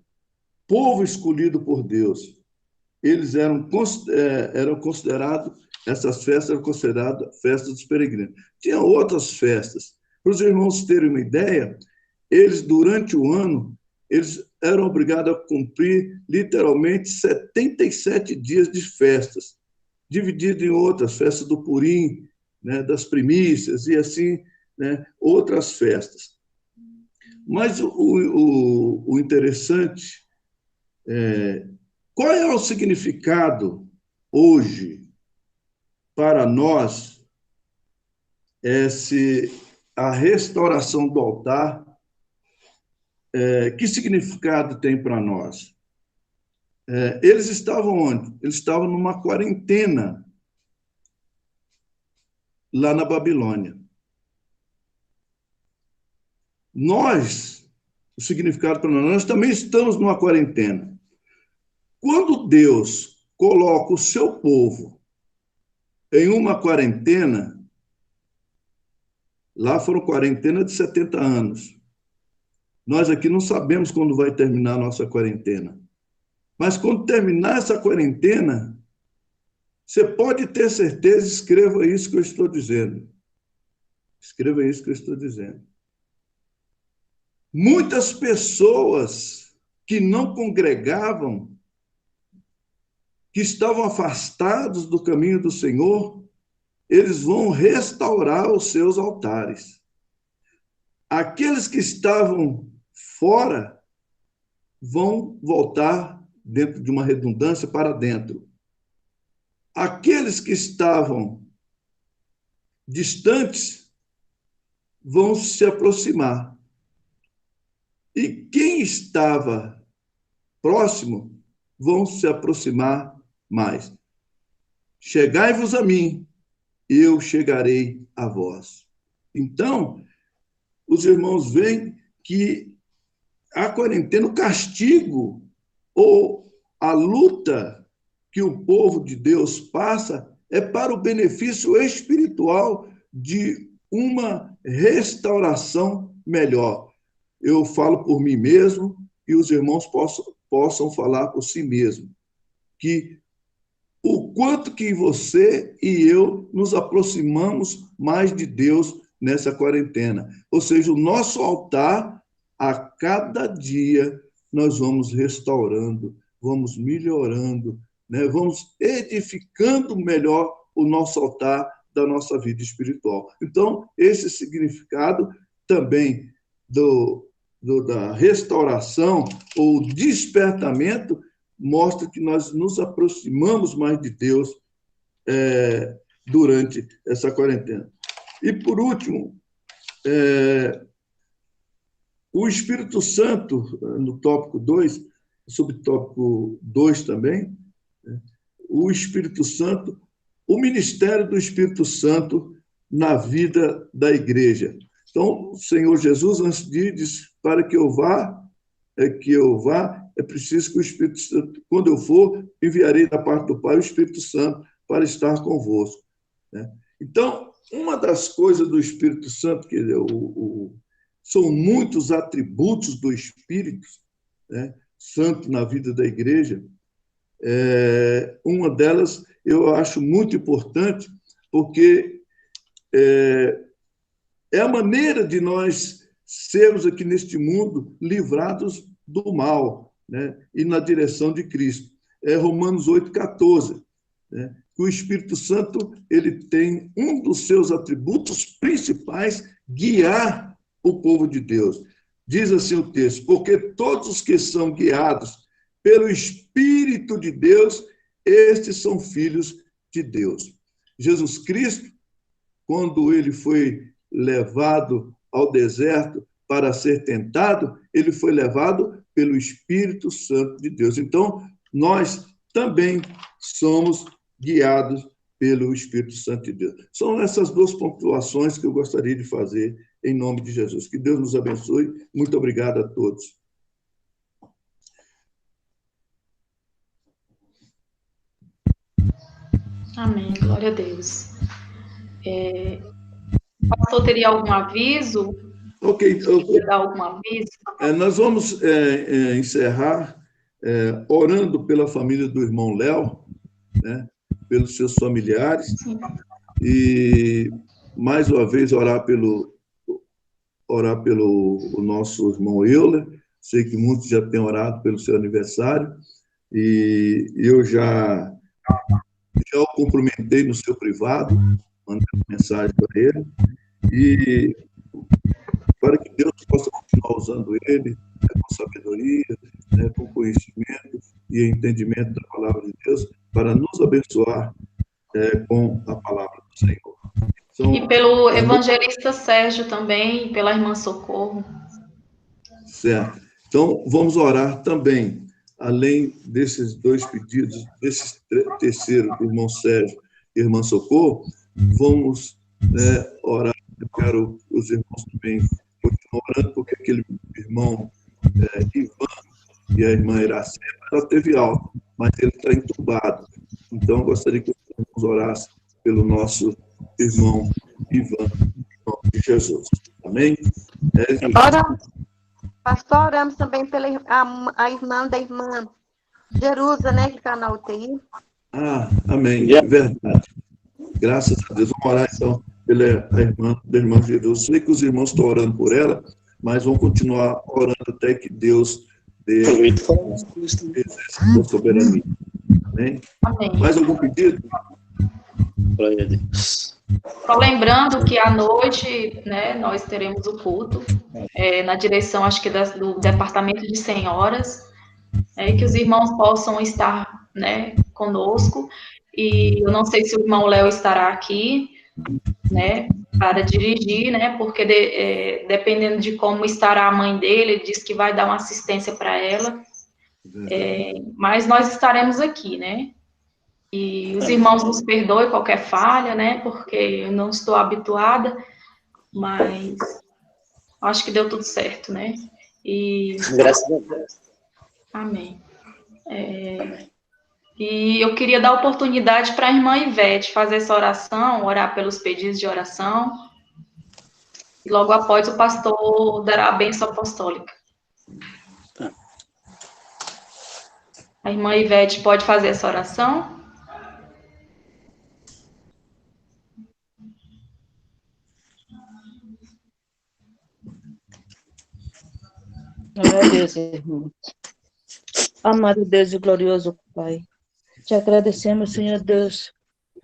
povo escolhido por Deus. Eles eram considerados, essas festas eram consideradas festas dos peregrinos. Tinha outras festas. Para os irmãos terem uma ideia, eles, durante o ano, eles eram obrigados a cumprir, literalmente, 77 dias de festas, dividido em outras, festas do Purim, né, das primícias, e assim, né, outras festas. Mas o interessante qual é o significado hoje para nós a restauração do altar? Que significado tem para nós? Eles estavam onde? Eles estavam numa quarentena lá na Babilônia. O significado para nós também estamos numa quarentena. Quando Deus coloca o seu povo em uma quarentena, Lá foram quarentena de 70 anos. Nós aqui não sabemos quando vai terminar a nossa quarentena. Mas quando terminar essa quarentena, você pode ter certeza, escreva isso que eu estou dizendo. Escreva isso que eu estou dizendo. Muitas pessoas que não congregavam, que estavam afastados do caminho do Senhor, eles vão restaurar os seus altares. Aqueles que estavam fora vão voltar, dentro de uma redundância, para dentro. Aqueles que estavam distantes vão se aproximar. E quem estava próximo vão se aproximar mais. Chegai-vos a mim, eu chegarei a vós. Então, os irmãos veem que a quarentena, o castigo ou a luta que o povo de Deus passa é para o benefício espiritual de uma restauração melhor. Eu falo por mim mesmo e os irmãos possam falar por si mesmo, que o quanto que você e eu nos aproximamos mais de Deus nessa quarentena. Ou seja, o nosso altar, a cada dia, nós vamos restaurando, vamos melhorando, né? Vamos edificando melhor o nosso altar da nossa vida espiritual. Então, esse significado também da restauração ou despertamento mostra que nós nos aproximamos mais de Deus durante essa quarentena. E, por último, o Espírito Santo, no tópico 2, subtópico 2 também, o Espírito Santo, o ministério do Espírito Santo na vida da igreja. Então, o Senhor Jesus, antes diz, para que eu vá, é preciso que o Espírito Santo, quando eu for, enviarei da parte do Pai o Espírito Santo para estar convosco. Né? Então, uma das coisas do Espírito Santo, que são muitos atributos do Espírito, né, Santo na vida da igreja, uma delas eu acho muito importante, porque é a maneira de nós sermos aqui neste mundo livrados do mal, né, e na direção de Cristo. É Romanos 8,14, né, que o Espírito Santo ele tem um dos seus atributos principais, guiar o povo de Deus. Diz assim o texto: porque todos os que são guiados pelo Espírito de Deus, estes são filhos de Deus. Jesus Cristo, quando ele foi levado ao deserto para ser tentado, ele foi levado pelo Espírito Santo de Deus. Então, nós também somos guiados pelo Espírito Santo de Deus. São essas duas pontuações que eu gostaria de fazer em nome de Jesus. Que Deus nos abençoe. Muito obrigado a todos. Amém. Glória a Deus. O pastor teria algum aviso? Ok. Queria dar algum aviso? Nós vamos encerrar orando pela família do irmão Léo, né, pelos seus familiares. Sim. E, mais uma vez, orar pelo o nosso irmão Euler. Sei que muitos já têm orado pelo seu aniversário. E eu já o cumprimentei no seu privado, mandei uma mensagem para ele. E para que Deus possa continuar usando ele com sabedoria, né, com conhecimento e entendimento da palavra de Deus, para nos abençoar com a palavra do Senhor. Então, e pelo evangelista Sérgio também, e pela irmã Socorro. Certo. Então, vamos orar também, além desses dois pedidos, desse terceiro, do irmão Sérgio e irmã Socorro, vamos orar. Eu quero os irmãos também continuar orando, porque aquele irmão Ivan e a irmã Iracema, ela teve alta, mas ele está entubado. Então, eu gostaria que os irmãos orassem pelo nosso irmão Ivan. nome de Jesus. Amém? Pastor, oramos também pela a irmã da irmã Jerusa, né, que está na UTI. Amém. Verdade. Graças a Deus. Vamos orar, então, pela irmã Jerusa. Sei que os irmãos estão orando por ela, mas vão continuar orando até que Deus dê a soberania. Amém? Amém. Mais algum pedido? Glória a Deus. Só lembrando que à noite, né, nós teremos o culto na direção, acho que do Departamento de Senhoras, que os irmãos possam estar, né, conosco. E eu não sei se o irmão Léo estará aqui, né, para dirigir, né, porque dependendo de como estará a mãe dele, ele disse que vai dar uma assistência para ela. Mas nós estaremos aqui, né? E os irmãos nos perdoem qualquer falha, né? Porque eu não estou habituada, mas acho que deu tudo certo, né? E Graças a Deus. amém. E eu queria dar oportunidade para a irmã Ivete fazer essa oração, orar pelos pedidos de oração. E logo após o pastor dará a bênção apostólica. A irmã Ivete pode fazer essa oração? Glória a Deus, irmão. Amado Deus e glorioso Pai, te agradecemos, Senhor Deus,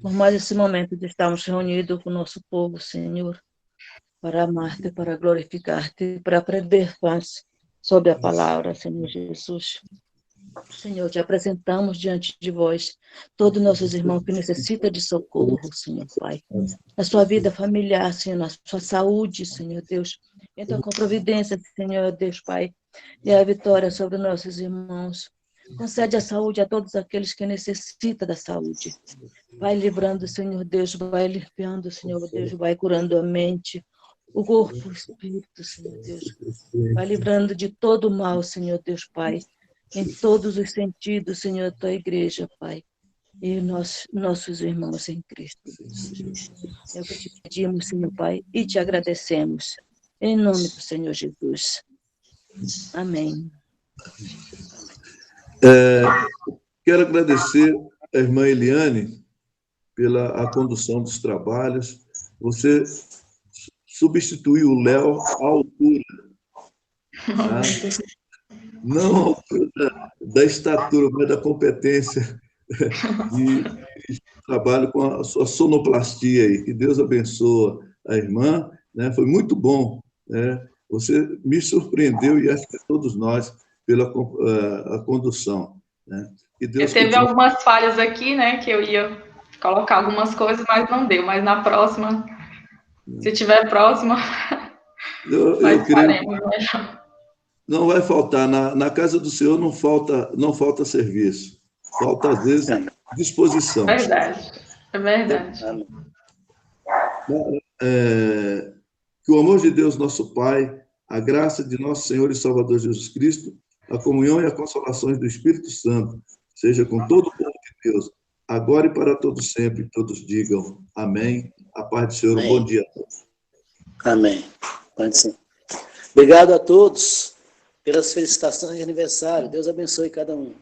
por mais esse momento de estarmos reunidos com o nosso povo, Senhor, para amar-te, para glorificar-te, para aprender mais sobre a palavra, Senhor Jesus. Senhor, te apresentamos diante de vós todos os nossos irmãos que necessitam de socorro, Senhor Pai, na sua vida familiar, Senhor, na sua saúde, Senhor Deus. Então, com providência, Senhor Deus Pai, e a vitória sobre nossos irmãos. Concede a saúde a todos aqueles que necessitam da saúde. Vai livrando, Senhor Deus, vai limpando, Senhor Deus, vai curando a mente, o corpo, o espírito, Senhor Deus. Vai livrando de todo o mal, Senhor Deus Pai, em todos os sentidos, Senhor, tua igreja, Pai, e nossos irmãos em Cristo. É o que te pedimos, Senhor Pai, e te agradecemos. Em nome do Senhor Jesus. Amém. Quero agradecer a irmã Eliane pela a condução dos trabalhos. Você substituiu o Léo à altura. Tá? Não à altura da estatura, mas da competência de trabalho com a sua sonoplastia aí. Que Deus abençoe a irmã. Né? Foi muito bom. Né? Você me surpreendeu e acho que todos nós pela a condução. Né? E Deus teve algumas falhas aqui, né, que eu ia colocar algumas coisas, mas não deu. Mas na próxima, se tiver próxima, nós faremos, né? Não vai faltar. Na casa do Senhor não falta serviço. Falta, às vezes, disposição. Verdade. É verdade. Que o amor de Deus, nosso Pai, a graça de nosso Senhor e Salvador Jesus Cristo, a comunhão e a consolação do Espírito Santo, seja com todo o povo de Deus, agora e para todos sempre. Todos digam amém. A paz do Senhor. Amém. Bom dia a todos. Amém. Pode ser. Obrigado a todos pelas felicitações de aniversário. Deus abençoe cada um.